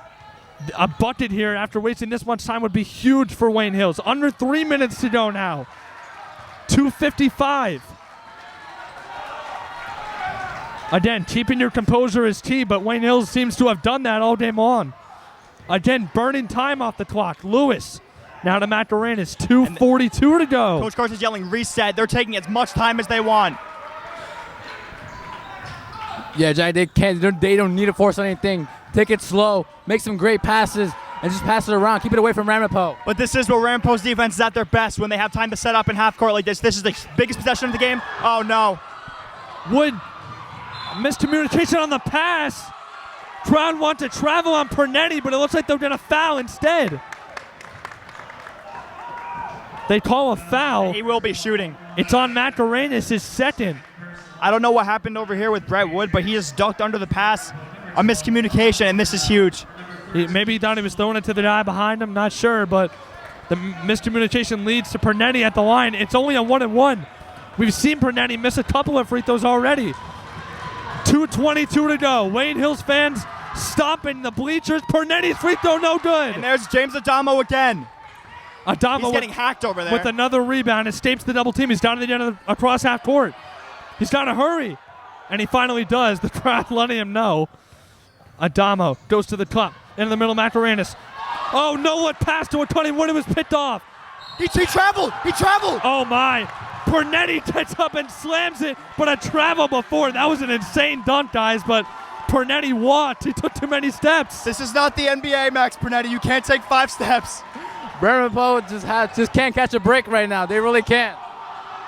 A bucket here after wasting this much time would be huge for Wayne Hills. Under 3 minutes to go now. 2:55. Again, keeping your composure is key, but Wayne Hills seems to have done that all game long. Again, burning time off the clock. Lewis now to Matarenas. 2:42 to go. Coach Carson's yelling reset. They're taking as much time as they want. Yeah, Jack, they don't need to force anything. Take it slow, make some great passes, and just pass it around. Keep it away from Ramapo. But this is where Ramapo's defense is at their best when they have time to set up in half court like this. This is the biggest possession of the game. Oh, no. Wood, miscommunication on the pass. Crowd want to travel on Pernetti, but it looks like they're going to foul instead. They call a foul. He will be shooting. It's on Matarenas, his second. I don't know what happened over here with Brett Wood, but he just ducked under the pass. A miscommunication, and this is huge. Maybe he thought he was throwing it to the guy behind him, not sure, but the miscommunication leads to Pernetti at the line. It's only a 1-and-1. We've seen Pernetti miss a couple of free throws already. 2:22 to go. Wayne Hills fans stomping the bleachers. Pernetti's free throw no good. And there's James Adamo again. Adamo He's getting hacked over there. with another rebound. Escapes the double team. He's down to the end of across half court. He's got to hurry. And he finally does. The crowd letting him know. Adamo goes to the cup. In the middle, Matarenas. Oh, no, what pass to a 21. It was picked off. He traveled. He traveled. Oh, my. Pernetti gets up and slams it, but a travel before. That was an insane dunk, guys, but Pernetti walked. He took too many steps. This is not the NBA, Max Pernetti. You can't take 5 steps. Ramapo just can't catch a break right now. They really can't.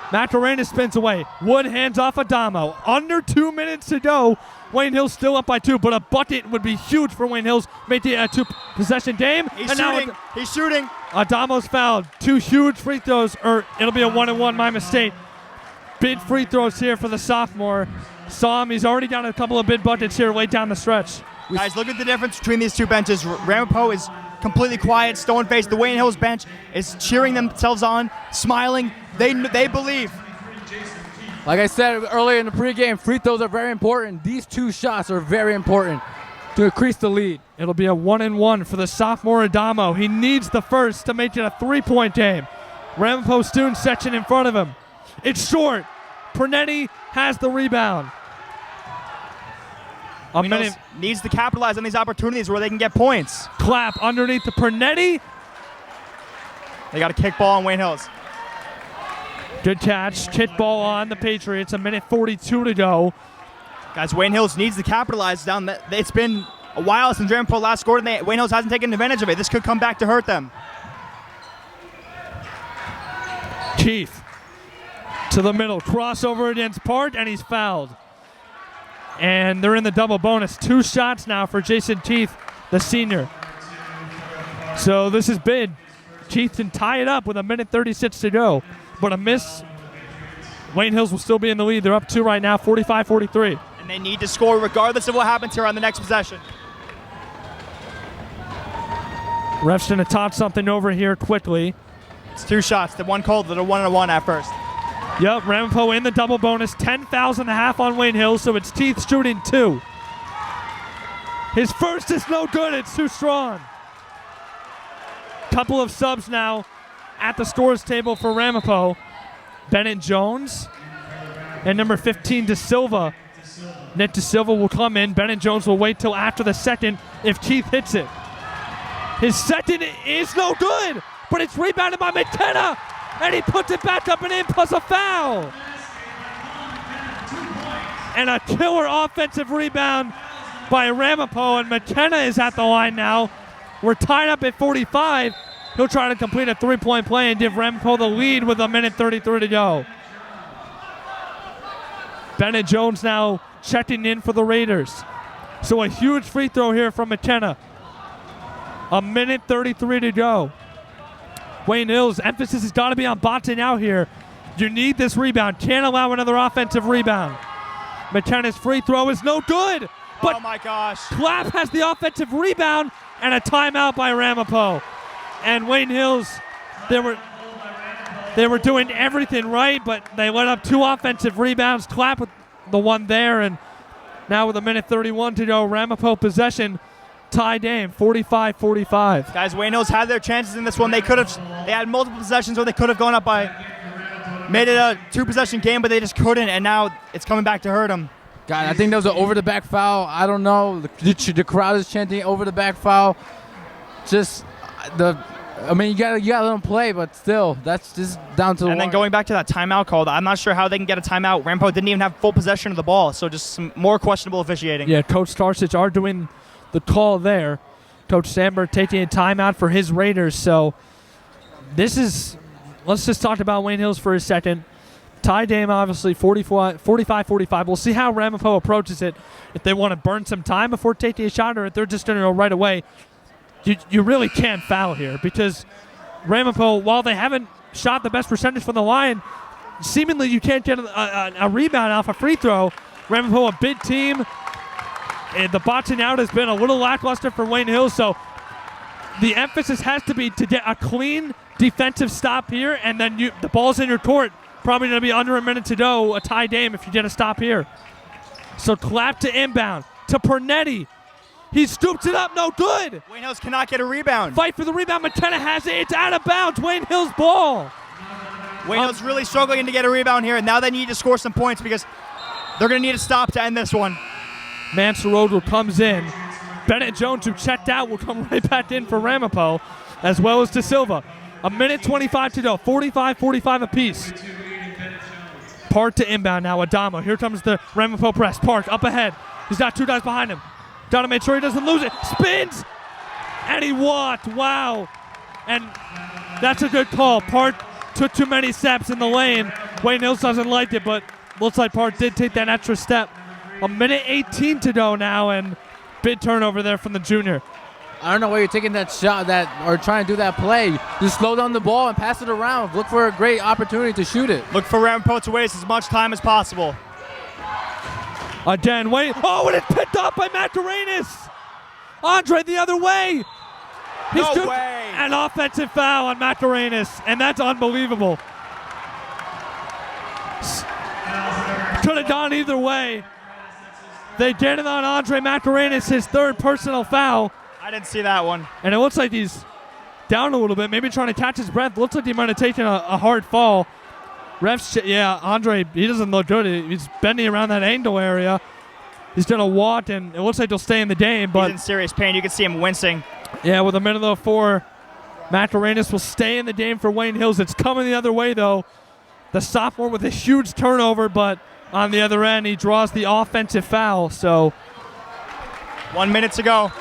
Matarenas spins away. Wood hands off Adamo. Under 2 minutes to go. Wayne Hills still up by 2, but a bucket would be huge for Wayne Hills. Make the 2-possession game. He's shooting. He's shooting. Adamo's fouled. 2 huge free throws, or it'll be a 1-and-1, my mistake. Big free throws here for the sophomore. Saw him. He's already down a couple of big buckets here late down the stretch. Guys, look at the difference between these two benches. Ramapo is completely quiet, stone-faced. The Wayne Hills bench is cheering themselves on, smiling. They believe. Like I said earlier in the pregame, free throws are very important. These 2 shots are very important to increase the lead. It'll be a 1-and-1 for the sophomore Adamo. He needs the first to make it a 3-point game. Ramapo student section in front of him. It's short. Pernetti has the rebound. A Wayne minute. Hills needs to capitalize on these opportunities where they can get points. Clap underneath the Pernetti. They got a kick ball on Wayne Hills. Good catch. Kick ball on the Patriots. A minute 42 to go. Guys, Wayne Hills needs to capitalize down. It's been a while since Ramapo last scored, and Wayne Hills hasn't taken advantage of it. This could come back to hurt them. Keith to the middle. Crossover against Park, and he's fouled. And they're in the double bonus. 2 shots now for Jason Keith, the senior. So this is big. Keith can tie it up with a minute 36 to go. But a miss. Wayne Hills will still be in the lead. They're up 2 right now, 45-43. And they need to score regardless of what happens here on the next possession. Ref's going to toss something over here quickly. It's 2 shots. The one called, the 1-and-1 at first. Yep, Ramapo in the double bonus. 10 fouls and a half on Wayne Hills, so it's Keith shooting 2. His first is no good. It's too strong. Couple of subs now at the scores table for Ramapo. Bennett Jones and number 15, De Silva. Nick De Silva will come in. Bennett Jones will wait till after the second if Keith hits it. His second is no good, but it's rebounded by McKenna, and he puts it back up and in plus a foul. And a killer offensive rebound by Ramapo, and McKenna is at the line now. We're tied up at 45. He'll try to complete a three-point play and give Ramapo the lead with 1:33 to go. Bennett Jones now checking in for the Raiders. So a huge free throw here from McKenna. 1:33 to go. Wayne Hills' emphasis has got to be on boxing out here. You need this rebound. Can't allow another offensive rebound. McKenna's free throw is no good. But oh my gosh. Clapp has the offensive rebound and a timeout by Ramapo. And Wayne Hills, they were doing everything right, but they let up 2 offensive rebounds. Clapp with the one there, and now with 1:31 to go, Ramapo possession. Tie game, 45-45. Guys, Wayne Hills had their chances in this one. They had multiple possessions where they could have gone up by, made it a 2-possession game, but they just couldn't, and now it's coming back to hurt them. God, I think that was an over-the-back foul. I don't know. The crowd is chanting over-the-back foul. Just you gotta let them play, but still, that's just down to the And then wire. going back to that timeout call, I'm not sure how they can get a timeout. Ramapo didn't even have full possession of the ball, so just some more questionable officiating. Yeah, Coach Starsic are doing the call there. Coach Sandberg taking a timeout for his Raiders. So let's just talk about Wayne Hills for a second. Tie game, obviously, 45-45. We'll see how Ramapo approaches it. If they want to burn some time before taking a shot or if they're just going to go right away. You really can't foul here because Ramapo, while they haven't shot the best percentage from the line, seemingly you can't get a rebound off a free throw. Ramapo, a big team. And the boxing out has been a little lackluster for Wayne Hills, so the emphasis has to be to get a clean defensive stop here, and then the ball's in your court. Probably going to be under a minute to go, a tie game if you get a stop here. So Clapp to inbound, to Pernetti. He scoops it up, no good. Wayne Hills cannot get a rebound. Fight for the rebound, McKenna has it, it's out of bounds, Wayne Hills ball. Wayne Hills really struggling to get a rebound here, and now they need to score some points because they're going to need a stop to end this one. Mansarogo comes in. Bennett Jones, who checked out, will come right back in for Ramapo, as well as De Silva. 1:25 to go, 45-45 apiece. Park to inbound now, Adamo. Here comes the Ramapo press. Park up ahead. He's got 2 guys behind him. Got to make sure he doesn't lose it. Spins! And he walked. Wow. And that's a good call. Park took too many steps in the lane. Wayne Hills doesn't like it, but looks like Park did take that extra step. 1:18 to go now, and big turnover there from the junior. I don't know why you're taking that shot or trying to do that play. Just slow down the ball and pass it around. Look for a great opportunity to shoot it. Look for Ramapo to waste as much time as possible. Again, Wayne. Oh, and it's picked up by Macarenas. Andre the other way. No way. An offensive foul on Macarenas, and that's unbelievable. Could have gone either way. They get it on Andre Macarenas, his 3rd personal foul. I didn't see that one. And it looks like he's down a little bit, maybe trying to catch his breath. Looks like he might have taken a hard fall. Refs, yeah, Andre, he doesn't look good. He's bending around that angle area. He's going to walk, and it looks like he'll stay in the game. But he's in serious pain. You can see him wincing. Yeah, with 1:04, Macarenas will stay in the game for Wayne Hills. It's coming the other way, though. The sophomore with a huge turnover, but on the other end, he draws the offensive foul. So 1 minute to go.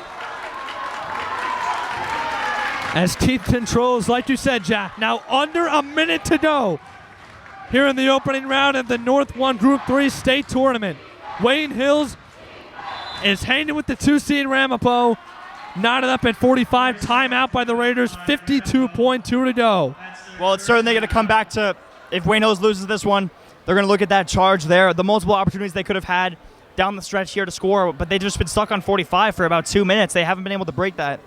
As Keith controls, like you said, Jack, now under a minute to go here in the opening round of the North 1 Group 3 state tournament. Wayne Hills is hanging with the 2-seed Ramapo. Knotted up at 45. Timeout by the Raiders. 52.2 to go. Well, it's certainly going to come back to, if Wayne Hills loses this one, they're going to look at that charge there. The multiple opportunities they could have had down the stretch here to score, but they've just been stuck on 45 for about 2 minutes. They haven't been able to break that.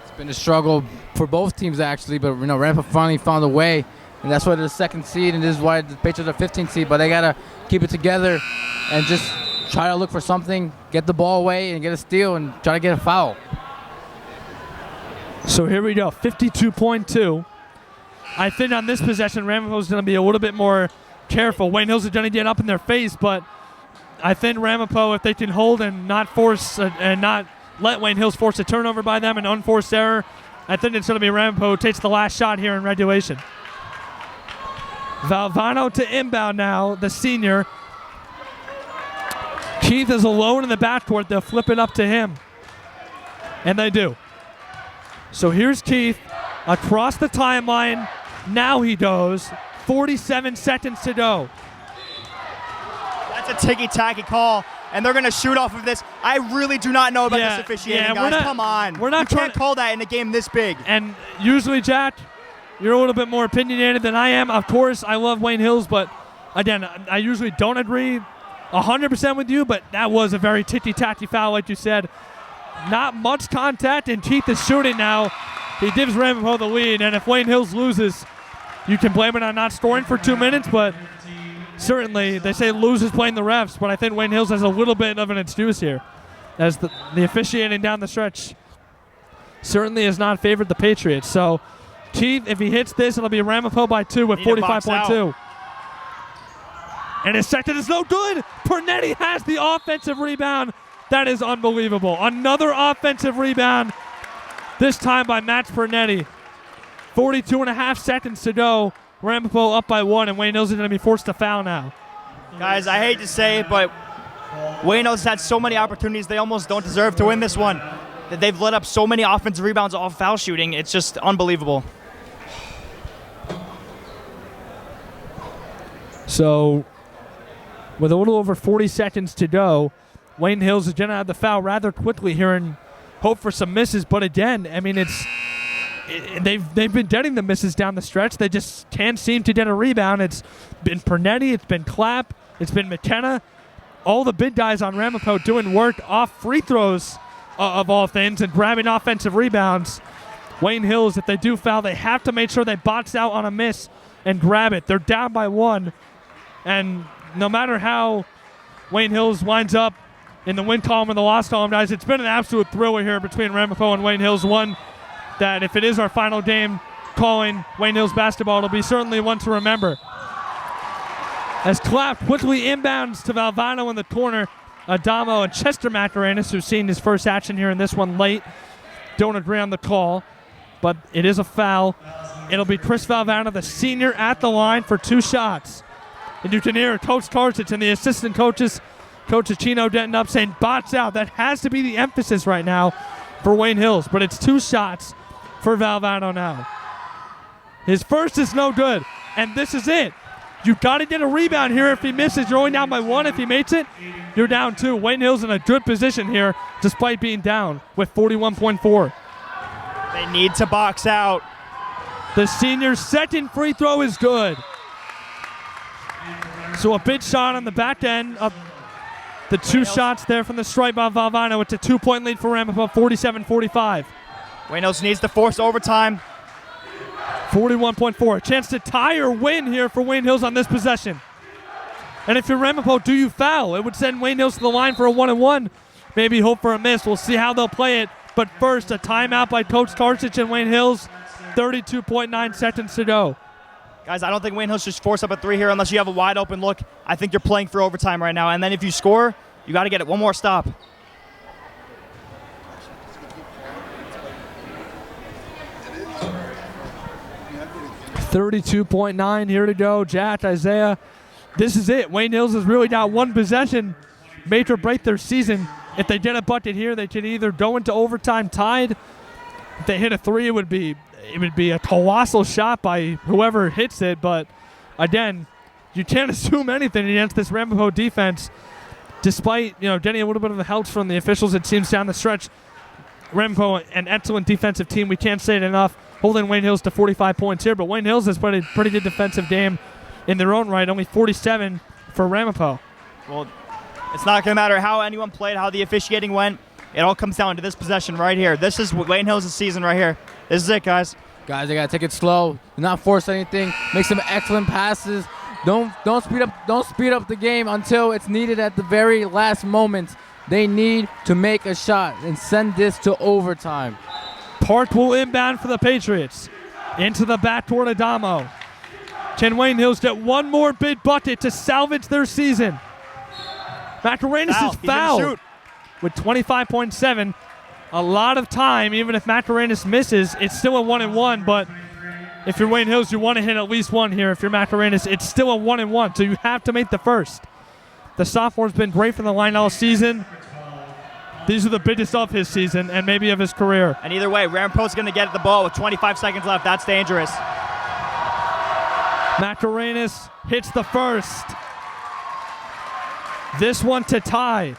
It's been a struggle for both teams, actually, but Ramapo finally found a way, and that's why they're the 2nd seed, and this is why the Patriots are 15th seed, but they got to keep it together and just try to look for something, get the ball away, and get a steal, and try to get a foul. So here we go, 52.2. I think on this possession, Ramapo's going to be a little bit more careful. Wayne Hills is going to get up in their face, but I think Ramapo, if they can hold and not force and not let Wayne Hills force a turnover by them, an unforced error, I think it's going to be Ramapo who takes the last shot here in regulation. Valvano to inbound now, the senior. Keith is alone in the backcourt. They'll flip it up to him. And they do. So here's Keith across the timeline. Now he goes. 47 seconds to go. That's a ticky-tacky call, and they're going to shoot off of this. I really do not know about this officiating, guys. Come on. We're not you can't call that in a game this big. And usually, Jack, you're a little bit more opinionated than I am. Of course, I love Wayne Hills, but again, I usually don't agree 100% with you, but that was a very ticky-tacky foul, like you said. Not much contact, and Keith is shooting now. He gives Ramapo the lead, and if Wayne Hills loses, you can blame it on not scoring for 2 minutes, but certainly they say losers playing the refs, but I think Wayne Hills has a little bit of an excuse here, as the officiating down the stretch certainly has not favored the Patriots. So Keith, if he hits this, it'll be Ramapo by 2 with 45.2. And his second is no good. Pernetti has the offensive rebound. That is unbelievable. Another offensive rebound, this time by Max Pernetti. 42.5 seconds to go. Ramapo up by 1, and Wayne Hills is going to be forced to foul now. Guys, I hate to say it, but Wayne Hills had so many opportunities they almost don't deserve to win this one. They've let up so many offensive rebounds off foul shooting. It's just unbelievable. So, with a little over 40 seconds to go, Wayne Hills is going to have the foul rather quickly here and hope for some misses. But again, I mean, they've been getting the misses down the stretch. They just can't seem to get a rebound. It's been Pernetti, it's been Clapp, it's been McKenna. All the big guys on Ramapo doing work off free throws of all things and grabbing offensive rebounds. Wayne Hills, if they do foul, they have to make sure they box out on a miss and grab it. They're down by 1. And no matter how Wayne Hills winds up in the win column or the loss column, guys, it's been an absolute thriller here between Ramapo and Wayne Hills. One that if it is our final game calling Wayne Hills basketball, it'll be certainly one to remember. As Clapp quickly inbounds to Valvano in the corner, Adamo and Chester Macaranis, who's seen his first action here in this one late, don't agree on the call, but it is a foul. It'll be Chris Valvano, the senior, at the line for 2 shots. And you can hear Coach Karsic and the assistant coaches, Coach Achino getting up saying, bots out. That has to be the emphasis right now for Wayne Hills, but it's 2 shots for Valvano now. His first is no good, and this is it. You've got to get a rebound here. If he misses, you're only down by 1. If he makes it, you're down 2. Wayne Hills in a good position here despite being down with 41.4. They need to box out. The senior's second free throw is good. So a big shot on the back end of the 2 shots there from the stripe by Valvano. It's a 2-point lead for Ramapo, 47-45. Wayne Hills needs to force overtime. 41.4. A chance to tie or win here for Wayne Hills on this possession. And if you're Ramapo, do you foul? It would send Wayne Hills to the line for a 1-and-1. Maybe hope for a miss. We'll see how they'll play it. But first, a timeout by Coach Karsic and Wayne Hills. 32.9 seconds to go. Guys, I don't think Wayne Hills should force up a 3 here unless you have a wide open look. I think you're playing for overtime right now. And then if you score, you got to get it one more stop. $32.9 here to go. Jack, Isaiah, this is it. Wayne Hills has really got one possession, make or break their season. If they get a bucket here, they can either go into overtime tied. If they hit a 3, it would be a colossal shot by whoever hits it. But again, you can't assume anything against this Ramapo defense. Despite getting a little bit of the help from the officials, it seems down the stretch. Ramapo, an excellent defensive team. We can't say it enough. Holding Wayne Hills to 45 points here, but Wayne Hills has played a pretty good defensive game in their own right. Only 47 for Ramapo. Well, it's not going to matter how anyone played, how the officiating went. It all comes down to this possession right here. This is Wayne Hills' season right here. This is it, guys. Guys, they got to take it slow, not force anything, make some excellent passes, Don't speed up the game until it's needed at the very last moment. They need to make a shot and send this to overtime. Park will inbound for the Patriots. Into the back toward Adamo. Can Wayne Hills get one more big bucket to salvage their season? Macarenas is fouled with 25.7. A lot of time, even if Macarenas misses, it's still a 1-and-1, but if you're Wayne Hills, you want to hit at least one here. If you're Macarenas, it's still a 1-and-1, so you have to make the first. The sophomore's been great from the line all season. These are the biggest of his season and maybe of his career. And either way, Ramapo's going to get the ball with 25 seconds left. That's dangerous. Macarenas hits the first. This one to tie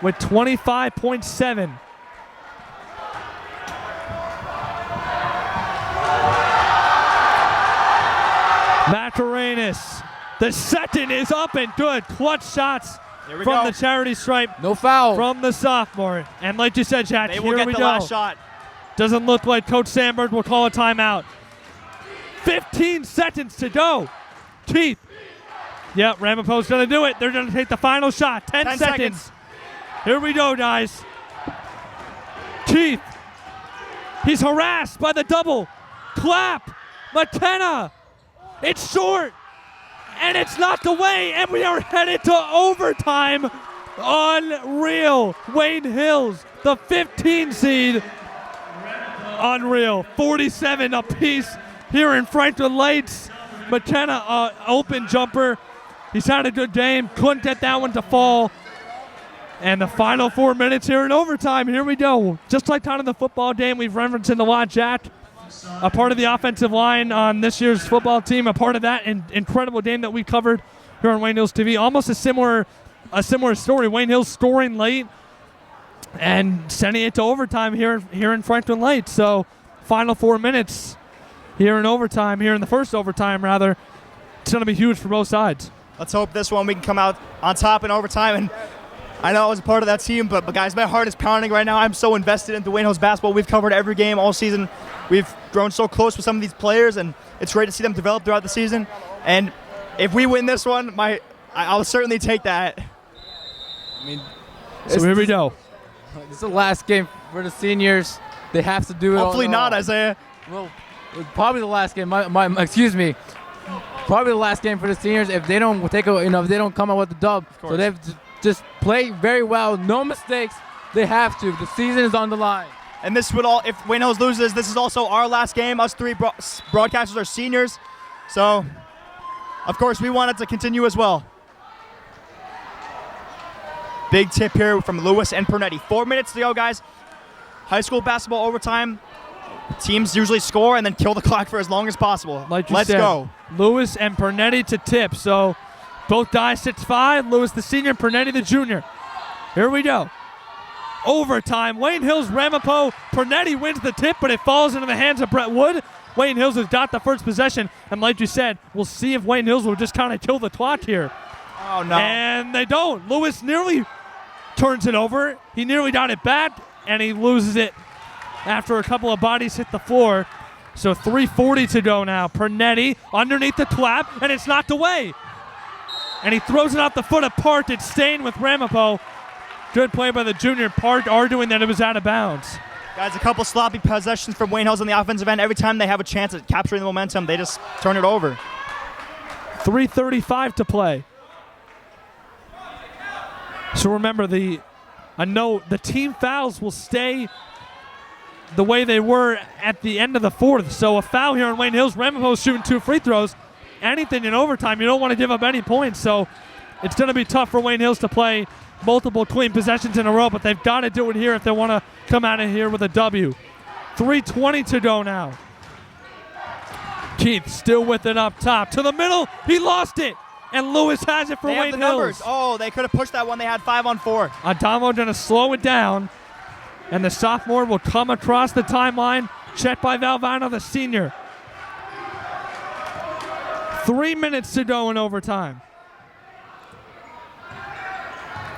with 25.7. Macarenas. The second is up and good. Clutch shots from the charity stripe. No foul. From the sophomore. And like you said, Jack, They here will get we the go. last shot. Doesn't look like Coach Sandberg will call a timeout. 15 seconds to go. Keith. Yep, Ramapo's going to do it. They're going to take the final shot. 10 seconds. Here we go, guys. Keith. He's harassed by the double. Clap. McKenna. It's short. And it's knocked away. And we are headed to overtime. Unreal. Wayne Hills, the 15 seed. Unreal. 47 apiece here in Franklin Lakes. McKenna, open jumper. He's had a good game. Couldn't get that one to fall. And the final 4 minutes here in overtime. Here we go. Just like kind of the football game we've referenced in a lot, Jack. A part of the offensive line on this year's football team. A part of that incredible game that we covered here on Wayne Hills TV. Almost a similar story. Wayne Hills scoring late and sending it to overtime here in Franklin Lakes. So final 4 minutes here in overtime, here in the first overtime rather. It's going to be huge for both sides. Let's hope this one we can come out on top in overtime. And I know I was a part of that team, but guys, my heart is pounding right now. I'm so invested into Wayne Hills basketball. We've covered every game all season. We've grown so close with some of these players, and it's great to see them develop throughout the season. And if we win this one, I'll certainly take that. I mean, so here we go. This is the last game for the seniors. They have to do it. Hopefully not, Isaiah. Well, probably the last game. Excuse me. Probably the last game for the seniors if they don't if they don't come out with the dub. So they have to just play very well, no mistakes. They have to. The season is on the line. And this would all, if Wayne Hills loses, this is also our last game. Us three broadcasters are seniors. So, of course, we want it to continue as well. Big tip here from Lewis and Pernetti. 4 minutes to go, guys. High school basketball overtime. Teams usually score and then kill the clock for as long as possible. Let's go. Lewis and Pernetti to tip. So both guys 6'5". Lewis the senior, Pernetti the junior. Here we go. Overtime. Wayne Hills, Ramapo. Pernetti wins the tip, but it falls into the hands of Brett Wood. Wayne Hills has got the first possession. And like you said, we'll see if Wayne Hills will just kind of kill the clock here. Oh, no. And they don't. Lewis nearly turns it over. He nearly got it back, and he loses it after a couple of bodies hit the floor. So 3:40 to go now. Pernetti underneath the clap, and it's knocked away. And he throws it off the foot of Park. It's staying with Ramapo. Good play by the junior. Park arguing that it was out of bounds. Guys, a couple sloppy possessions from Wayne Hills on the offensive end. Every time they have a chance at capturing the momentum, they just turn it over. 3:35 to play. So remember, the team fouls will stay the way they were at the end of the fourth. So a foul here on Wayne Hills. Ramapo shooting 2 free throws. Anything in overtime, you don't want to give up any points. So it's going to be tough for Wayne Hills to play multiple clean possessions in a row, but they've got to do it here if they want to come out of here with a W. 3:20 to go now. Keith still with it up top. To the middle. He lost it. And Lewis has it for They have Wayne the Hills. numbers. Oh, they could have pushed that one. They had 5-on-4. Adamo going to slow it down. And the sophomore will come across the timeline. Checked by Valvano, the senior. 3 minutes to go in overtime.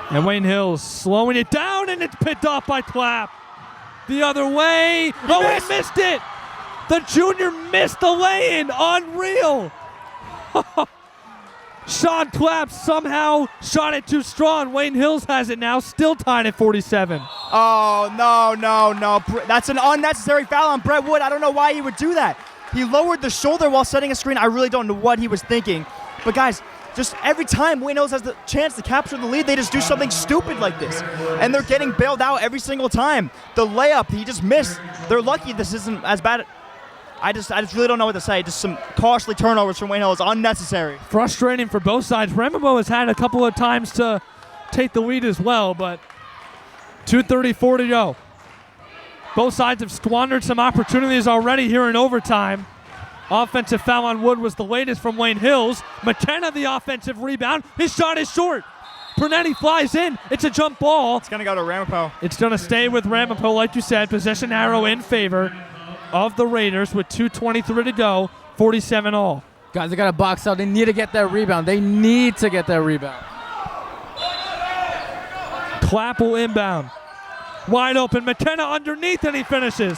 And Wayne Hills slowing it down, and it's picked off by Clapp. The other way. He missed it. The junior missed the lay-in. Unreal. Sean Clapp somehow shot it too strong. Wayne Hills has it now, still tied at 47. Oh, no. That's an unnecessary foul on Brett Wood. I don't know why he would do that. He lowered the shoulder while setting a screen. I really don't know what he was thinking. But guys, just every time Wayne Hills has the chance to capture the lead, they just do something stupid like this. And they're getting bailed out every single time. The layup, he just missed. They're lucky this isn't as bad. I just really don't know what to say. Just some costly turnovers from Wayne Hills, unnecessary. Frustrating for both sides. Ramapo has had a couple of times to take the lead as well, but 2:34 to go. Both sides have squandered some opportunities already here in overtime. Offensive foul on Wood was the latest from Wayne Hills. McKenna, the offensive rebound. His shot is short. Pernetti flies in. It's a jump ball. It's going to go to Ramapo. It's going to stay with Ramapo, like you said. Possession arrow in favor of the Raiders with 2:23 to go. 47 all. Guys, they got to box out. They need to get that rebound. They need to get that rebound. Clapp will inbound. Wide open. McKenna underneath, and he finishes.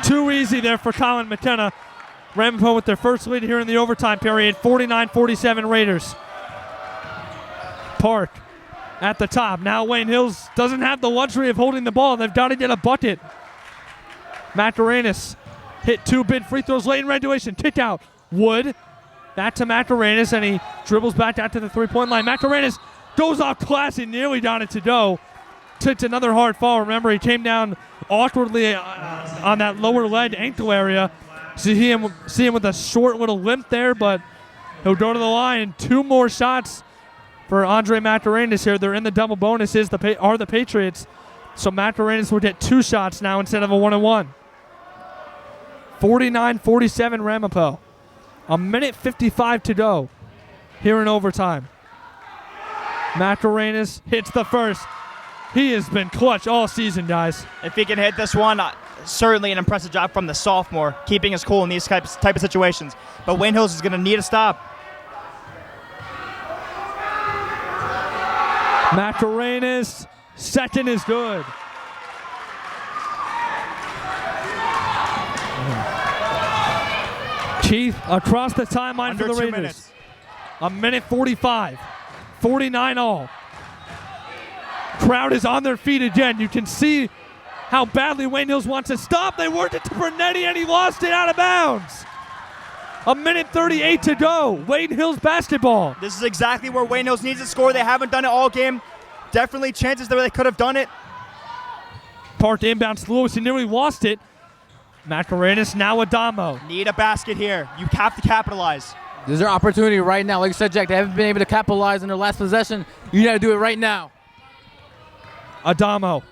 Too easy there for Colin McKenna. Ramapo with their first lead here in the overtime period. 49-47 Raiders. Park at the top. Now Wayne Hills doesn't have the luxury of holding the ball. They've got to get a bucket. Mascarenas hit 2 big free throws late in regulation. Kick out. Wood. Back to Mascarenas, and he dribbles back out to the three-point line. Mascarenas goes off classy, nearly down it to go. Took another hard fall. Remember, he came down awkwardly on that lower leg ankle area. See him with a short little limp there, but he'll go to the line. 2 more shots for Andre Mascarenas here. They're in the double bonuses. Are the Patriots. So Mascarenas will get 2 shots now instead of a 1-and-1. 49-47 Ramapo. 1:55 to go here in overtime. Mascarenas hits the first. He has been clutch all season, guys. If he can hit this one, certainly an impressive job from the sophomore, keeping his cool in these type of situations. But Wayne Hills is going to need a stop. Mascarenas, second is good. Keith across the timeline Under for the 2 Raiders. minutes. 1:45. 49 all. Crowd is on their feet again. You can see how badly Wayne Hills wants to stop. They worked it to Pernetti, and he lost it out of bounds. 1:38 to go. Wayne Hills basketball. This is exactly where Wayne Hills needs to score. They haven't done it all game. Definitely chances that they could have done it. Park inbounds Lewis. He nearly lost it. Mascarenas, now Adamo. Need a basket here. You have to capitalize. There's their opportunity right now. Like you said, Jack, they haven't been able to capitalize on their last possession. You got to do it right now. Adamo.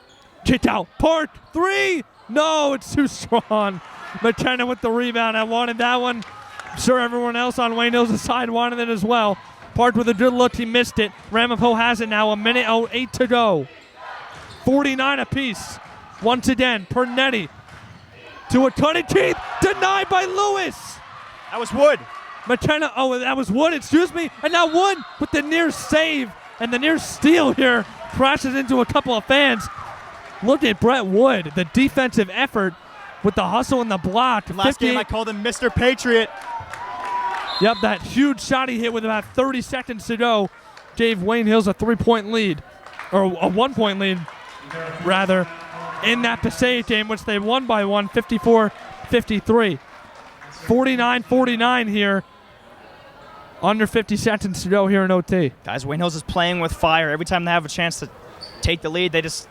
Kick out. Park. 3. No, it's too strong. McKenna with the rebound. I wanted that one. I'm sure everyone else on Wayne Hills' side wanted it as well. Park with a good look. He missed it. Ramapo has it now. 1:08 to go. 49 apiece. Once again, Pernetti to a cutting Keith. Denied by Lewis. That was Wood. McKenna. Oh, that was Wood. Excuse me. And now Wood with the near save and the near steal here. Crashes into a couple of fans. Look at Brett Wood. The defensive effort with the hustle and the block. Last game I called him Mr. Patriot. Yep, that huge shot he hit with about 30 seconds to go gave Wayne Hills a 3-point lead, or a 1-point lead, rather, in that Passaic game, which they won by 54-53. 49-49 here. Under 50 seconds to go here in OT. Guys, Wayne Hills is playing with fire. Every time they have a chance to take the lead, they just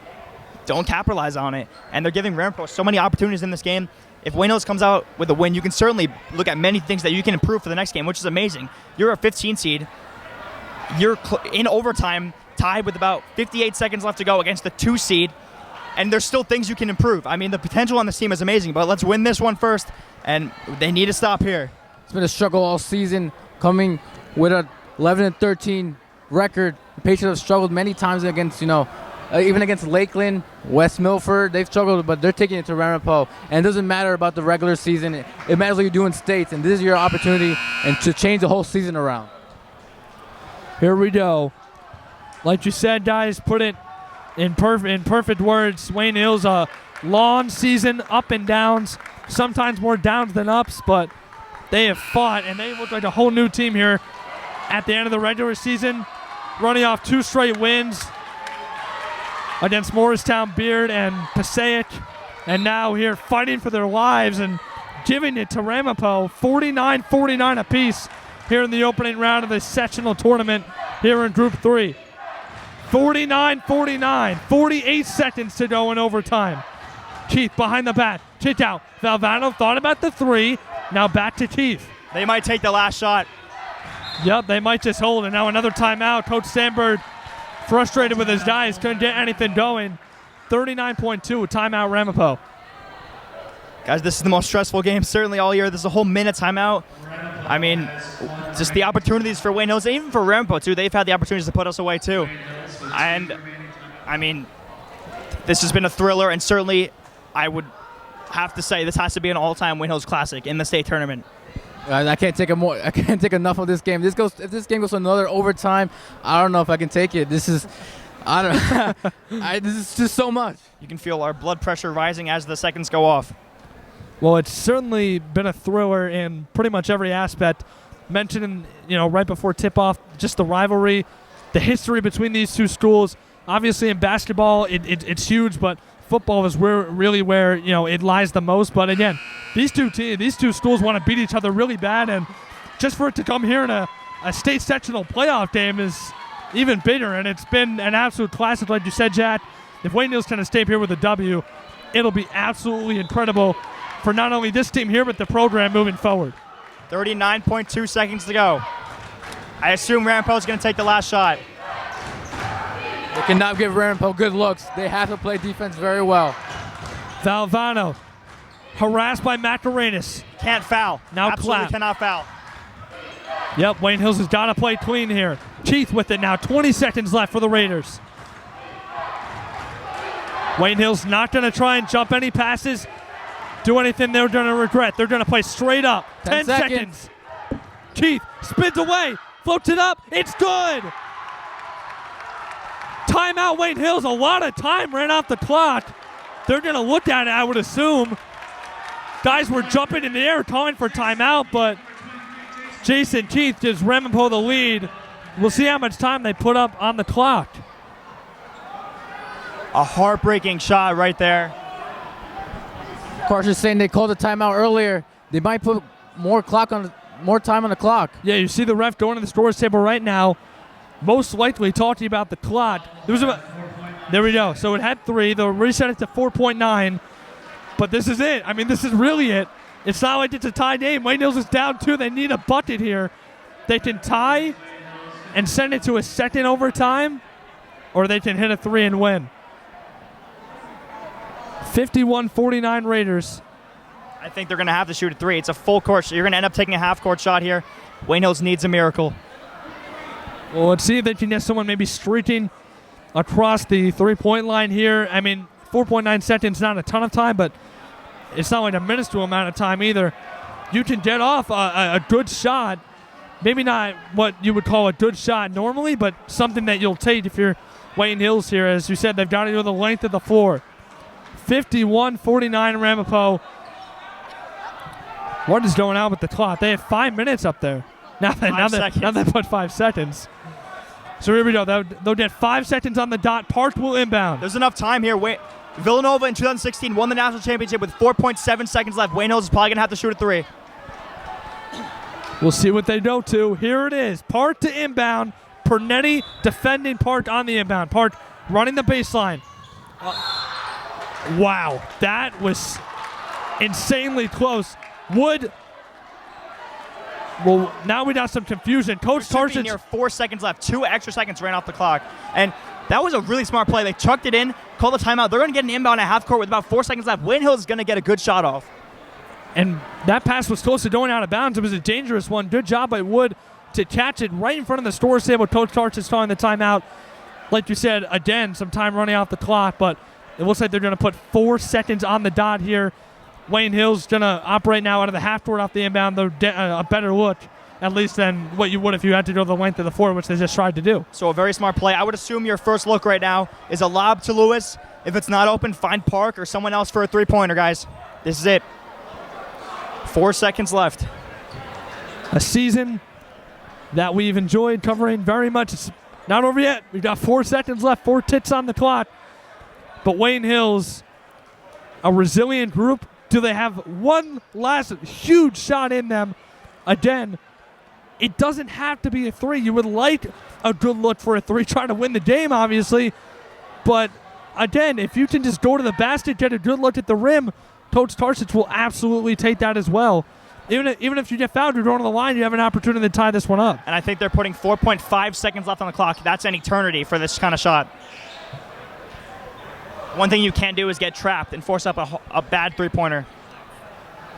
don't capitalize on it. And they're giving Ramapo so many opportunities in this game. If Wayne Hills comes out with a win, you can certainly look at many things that you can improve for the next game, which is amazing. You're a 15 seed. You're in overtime, tied with about 58 seconds left to go against the 2 seed. And there's still things you can improve. I mean, the potential on this team is amazing, but let's win this one first. And they need to stop here. It's been a struggle all season, coming with a 11-13 record. The Patriots have struggled many times against, even against Lakeland, West Milford. They've struggled, but they're taking it to Ramapo. And it doesn't matter about the regular season. It matters what you do in states, and this is your opportunity and to change the whole season around. Here we go. Like you said, guys, put it in perfect words. Wayne Hills, a long season, up and downs, sometimes more downs than ups, but they have fought, and they look like a whole new team here at the end of the regular season, running off 2 straight wins against Morristown, Beard, and Passaic, and now here fighting for their lives and giving it to Ramapo, 49-49 apiece here in the opening round of the sectional tournament here in Group 3. 49-49, 48 seconds to go in overtime. Keith behind the bat, kick out. Valvano thought about the 3, now back to Keith. They might take the last shot. Yep, they might just hold it. Now another timeout. Coach Sandberg frustrated with his guys, couldn't get anything going. 39.2, timeout Ramapo. Guys, this is the most stressful game certainly all year. This is a whole minute timeout. I mean, just the opportunities for Wayne Hills, even for Ramapo too, they've had the opportunities to put us away too. And, I mean, this has been a thriller, and certainly I would have to say this has to be an all-time Wayne Hills Classic in the state tournament. I can't take I can't take enough of this game. If this game goes to another overtime, I don't know if I can take it. This is, I don't. This is just so much. You can feel our blood pressure rising as the seconds go off. Well, it's certainly been a thriller in pretty much every aspect. Mentioning, right before tip-off, just the rivalry, the history between these two schools. Obviously, in basketball, it's huge, but football is really where it lies the most. But again, these two schools want to beat each other really bad, and just for it to come here in a state sectional playoff game is even bigger. And it's been an absolute classic, like you said, Jack. If Wayne Hills can stay up here with a W, it'll be absolutely incredible for not only this team here, but the program moving forward. 39.2 seconds to go. I assume Ramapo's going to take the last shot. They cannot give Ramapo good looks. They have to play defense very well. Valvano harassed by Macarenas. Can't foul. Now absolutely clap. Cannot foul. Yep, Wayne Hills has got to play clean here. Keith with it now. 20 seconds left for the Raiders. Wayne Hills not going to try and jump any passes, do anything they're going to regret. They're going to play straight up. 10 seconds. Keith spins away, floats it up. It's good. Timeout, Wayne Hills. A lot of time ran off the clock. They're going to look at it, I would assume. Guys were jumping in the air calling for timeout, but Jason Keith gives Ramapo the lead. We'll see how much time they put up on the clock. A heartbreaking shot right there. Carter's saying they called a timeout earlier. They might put more time on the clock. Yeah, you see the ref going to the scores table right now, most likely talking about the clock. There we go. So it had 3. They'll reset it to 4.9. But this is it. I mean, this is really it. It's not like it's a tie game. Wayne Hills is down 2. They need a bucket here. They can tie and send it to a second overtime, or they can hit a 3 and win. 51-49 Raiders. I think they're going to have to shoot a 3. It's a full court. So you're going to end up taking a half-court shot here. Wayne Hills needs a miracle. Well, let's see if they can get someone maybe streaking across the three-point line here. I mean, 4.9 seconds, not a ton of time, but it's not like a minuscule amount of time either. You can get off a good shot. Maybe not what you would call a good shot normally, but something that you'll take if you're Wayne Hills here. As you said, they've got to go the length of the floor. 51-49 Ramapo. What is going on with the clock? They have 5 minutes up there. Now they put 5 seconds. So here we go. They'll get 5 seconds on the dot. Park will inbound. There's enough time here. Villanova in 2016 won the national championship with 4.7 seconds left. Wayne Hills is probably going to have to shoot a 3. We'll see what they go to. Here it is. Park to inbound. Pernetti defending Park on the inbound. Park running the baseline. Wow. That was insanely close. Wood. Well, now we got some confusion. Coach Tarsich. Near 4 seconds left. 2 extra seconds ran off the clock. And that was a really smart play. They chucked it in, called the timeout. They're going to get an inbound at half court with about 4 seconds left. Wayne Hills is going to get a good shot off. And that pass was close to going out of bounds. It was a dangerous one. Good job by Wood to catch it right in front of the scores table. Coach Tarsich calling the timeout. Like you said, again, some time running off the clock, but it looks like they're going to put 4 seconds on the dot here. Wayne Hills going to operate now out of the half court off the inbound. A better look, at least, than what you would if you had to go the length of the floor, which they just tried to do. So a very smart play. I would assume your first look right now is a lob to Lewis. If it's not open, find Park or someone else for a three-pointer, guys. This is it. 4 seconds left. A season that we've enjoyed covering very much. It's not over yet. We've got 4 seconds left, 4 ticks on the clock. But Wayne Hills, a resilient group. Do they have one last huge shot in them? Again, it doesn't have to be a 3. You would like a good look for a 3, trying to win the game, obviously. But again, if you can just go to the basket, get a good look at the rim, Coach Tarsic will absolutely take that as well. Even if you get fouled, you're going to the line, you have an opportunity to tie this one up. And I think they're putting 4.5 seconds left on the clock. That's an eternity for this kind of shot. One thing you can't do is get trapped and force up a bad three-pointer.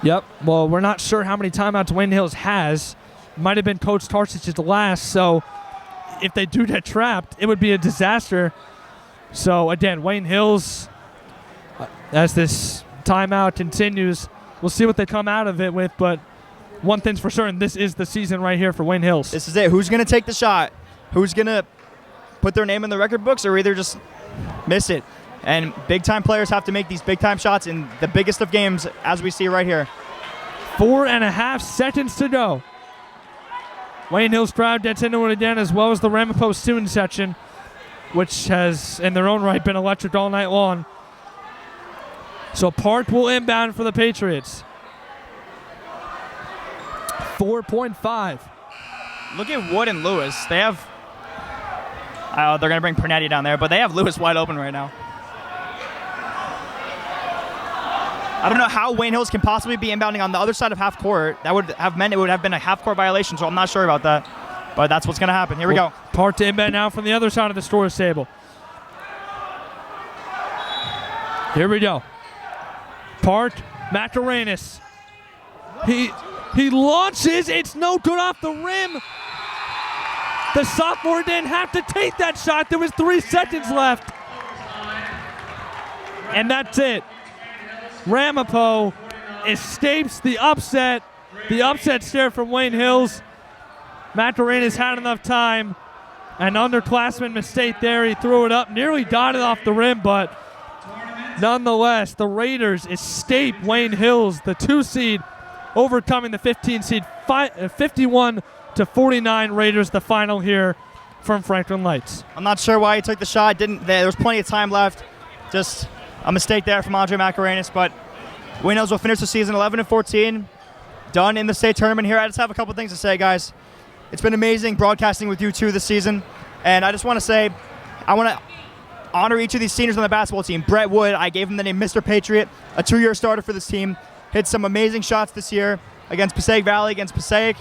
Yep. Well, we're not sure how many timeouts Wayne Hills has. Might have been Coach Tarsic's last, so if they do get trapped, it would be a disaster. So, again, Wayne Hills, as this timeout continues, we'll see what they come out of it with, but one thing's for certain, this is the season right here for Wayne Hills. This is it. Who's going to take the shot? Who's going to put their name in the record books or either just miss it? And big-time players have to make these big-time shots in the biggest of games, as we see right here. 4.5 seconds to go. Wayne Hills crowd gets into it again, as well as the Ramapo student section, which has, in their own right, been electric all night long. So Park will inbound for the Patriots. 4.5. Look at Wood and Lewis. They have... they're going to bring Pernetti down there, but they have Lewis wide open right now. I don't know how Wayne Hills can possibly be inbounding on the other side of half court. That would have meant it would have been a half court violation, so I'm not sure about that. But that's what's going to happen. Here we go. Park to inbound now from the other side of the scores table. Here we go. Park, Macarenas. He launches. It's no good off the rim. The sophomore didn't have to take that shot. There was 3 seconds left. And that's it. Ramapo escapes the upset. The upset scare from Wayne Hills. Macarenas had enough time. An underclassman mistake there. He threw it up, nearly got it off the rim, but nonetheless, the Raiders escape Wayne Hills, the 2 seed, overcoming the 15 seed, 51-49 Raiders, the final here from Franklin Lights. I'm not sure why he took the shot. There was plenty of time left. Just a mistake there from Andre Macarenas, but Wayne Hills will finish the season 11-14, done in the state tournament here. I just have a couple things to say, guys. It's been amazing broadcasting with you two this season, and I just want to say I want to honor each of these seniors on the basketball team. Brett Wood, I gave him the name Mr. Patriot, a 2-year starter for this team. Hit some amazing shots this year against Passaic Valley, against Passaic.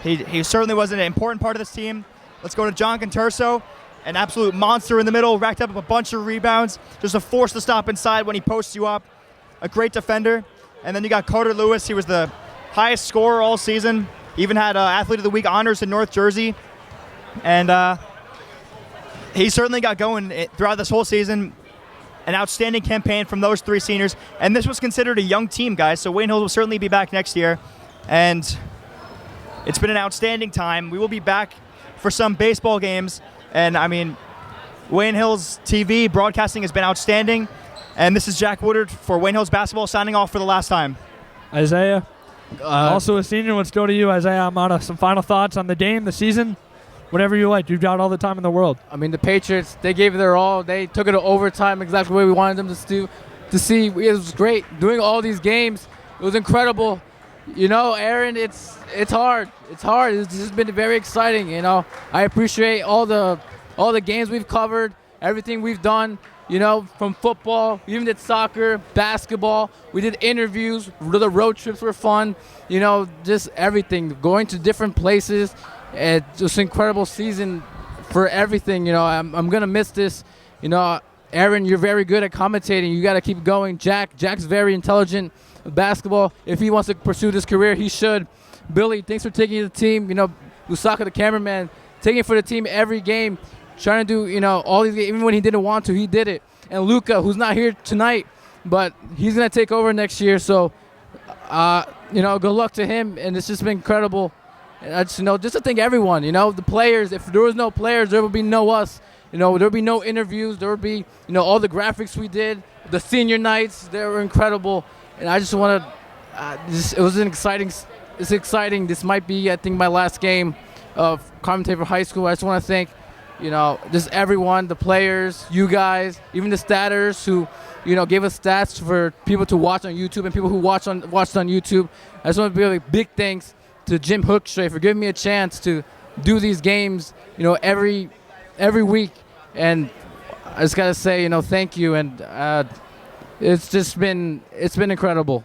He certainly was an important part of this team. Let's go to John Conturso, an absolute monster in the middle, racked up a bunch of rebounds, just a force to stop inside when he posts you up. A great defender. And then you got Carter Lewis. He was the highest scorer all season. Even had Athlete of the Week honors in North Jersey. And he certainly got going throughout this whole season. An outstanding campaign from those 3 seniors. And this was considered a young team, guys, so Wayne Hills will certainly be back next year. And it's been an outstanding time. We will be back for some baseball games. And, I mean, Wayne Hills TV broadcasting has been outstanding. And this is Jack Woodard for Wayne Hills Basketball signing off for the last time. Isaiah, also a senior, let's go to you, Isaiah Ahumada. Some final thoughts on the game, the season, whatever you like. You've got all the time in the world. I mean, the Patriots, they gave it their all. They took it to overtime exactly the way we wanted them to do. To see, it was great. Doing all these games, it was incredible. You know, Aaron, it's hard. It's hard. It's just been very exciting, you know. I appreciate all the games we've covered, everything we've done. You know, from football, we even did soccer, basketball. We did interviews. The road trips were fun. You know, just everything. Going to different places. It's just an incredible season for everything. You know, I'm going to miss this. You know, Aaron, you're very good at commentating. You got to keep going. Jack's very intelligent with basketball. If he wants to pursue this career, he should. Billy, thanks for taking the team. You know, Busacca, the cameraman, taking it for the team every game. Trying to do, you know, all these, even when he didn't want to, he did it. And Luca, who's not here tonight, but he's going to take over next year. So, you know, good luck to him. And it's just been incredible. And I just, you know, just to thank everyone, you know, the players. If there was no players, there would be no us. You know, there would be no interviews. There would be, you know, all the graphics we did, the senior nights, they were incredible. And I just want to, it was an exciting, it's exciting. This might be, I think, my last game of commentating for high school. I just want to thank, just everyone, the players, you guys, even the statters who, gave us stats for people to watch on YouTube and people who watched on YouTube. I just want to give a big thanks to Jim Hookstray for giving me a chance to do these games, every week. And I just gotta say, thank you. And it's been incredible.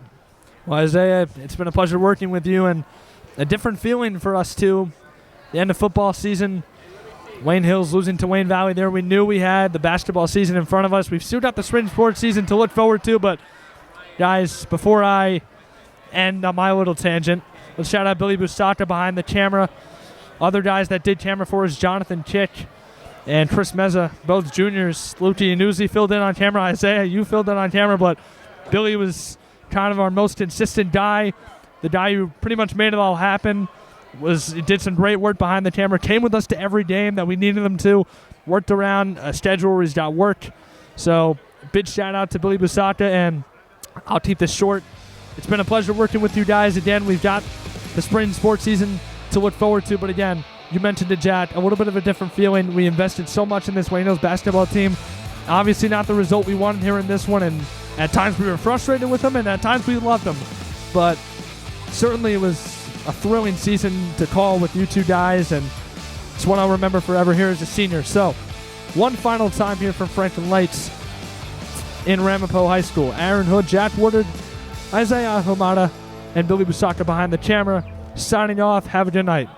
Well, Isaiah, it's been a pleasure working with you, and a different feeling for us too. The end of football season, Wayne Hills losing to Wayne Valley there. We knew we had the basketball season in front of us. We've still got the spring sports season to look forward to, but guys, before I end on my little tangent, let's shout out Billy Busacca behind the camera. Other guys that did camera for us, Jonathan Chick and Chris Meza, both juniors. Luti and Uzi filled in on camera. Isaiah, you filled in on camera, but Billy was kind of our most consistent guy, the guy who pretty much made it all happen. He did some great work behind the camera, came with us to every game that we needed him to, worked around a schedule where he's got work. So big shout out to Billy Busacca, and I'll keep this short. It's been a pleasure working with you guys. Again, we've got the spring sports season to look forward to, but again, you mentioned it, Jack, a little bit of a different feeling. We invested so much in this Wayne Hills basketball team. Obviously not the result we wanted here in this one, and at times we were frustrated with them, and at times we loved them. But certainly it was a thrilling season to call with you two guys, and it's one I'll remember forever here as a senior. So, one final time here from Franklin Lights in Ramapo High School. Aaron Hood, Jack Woodard, Isaiah Ahumada, and Billy Busacca behind the camera. Signing off. Have a good night.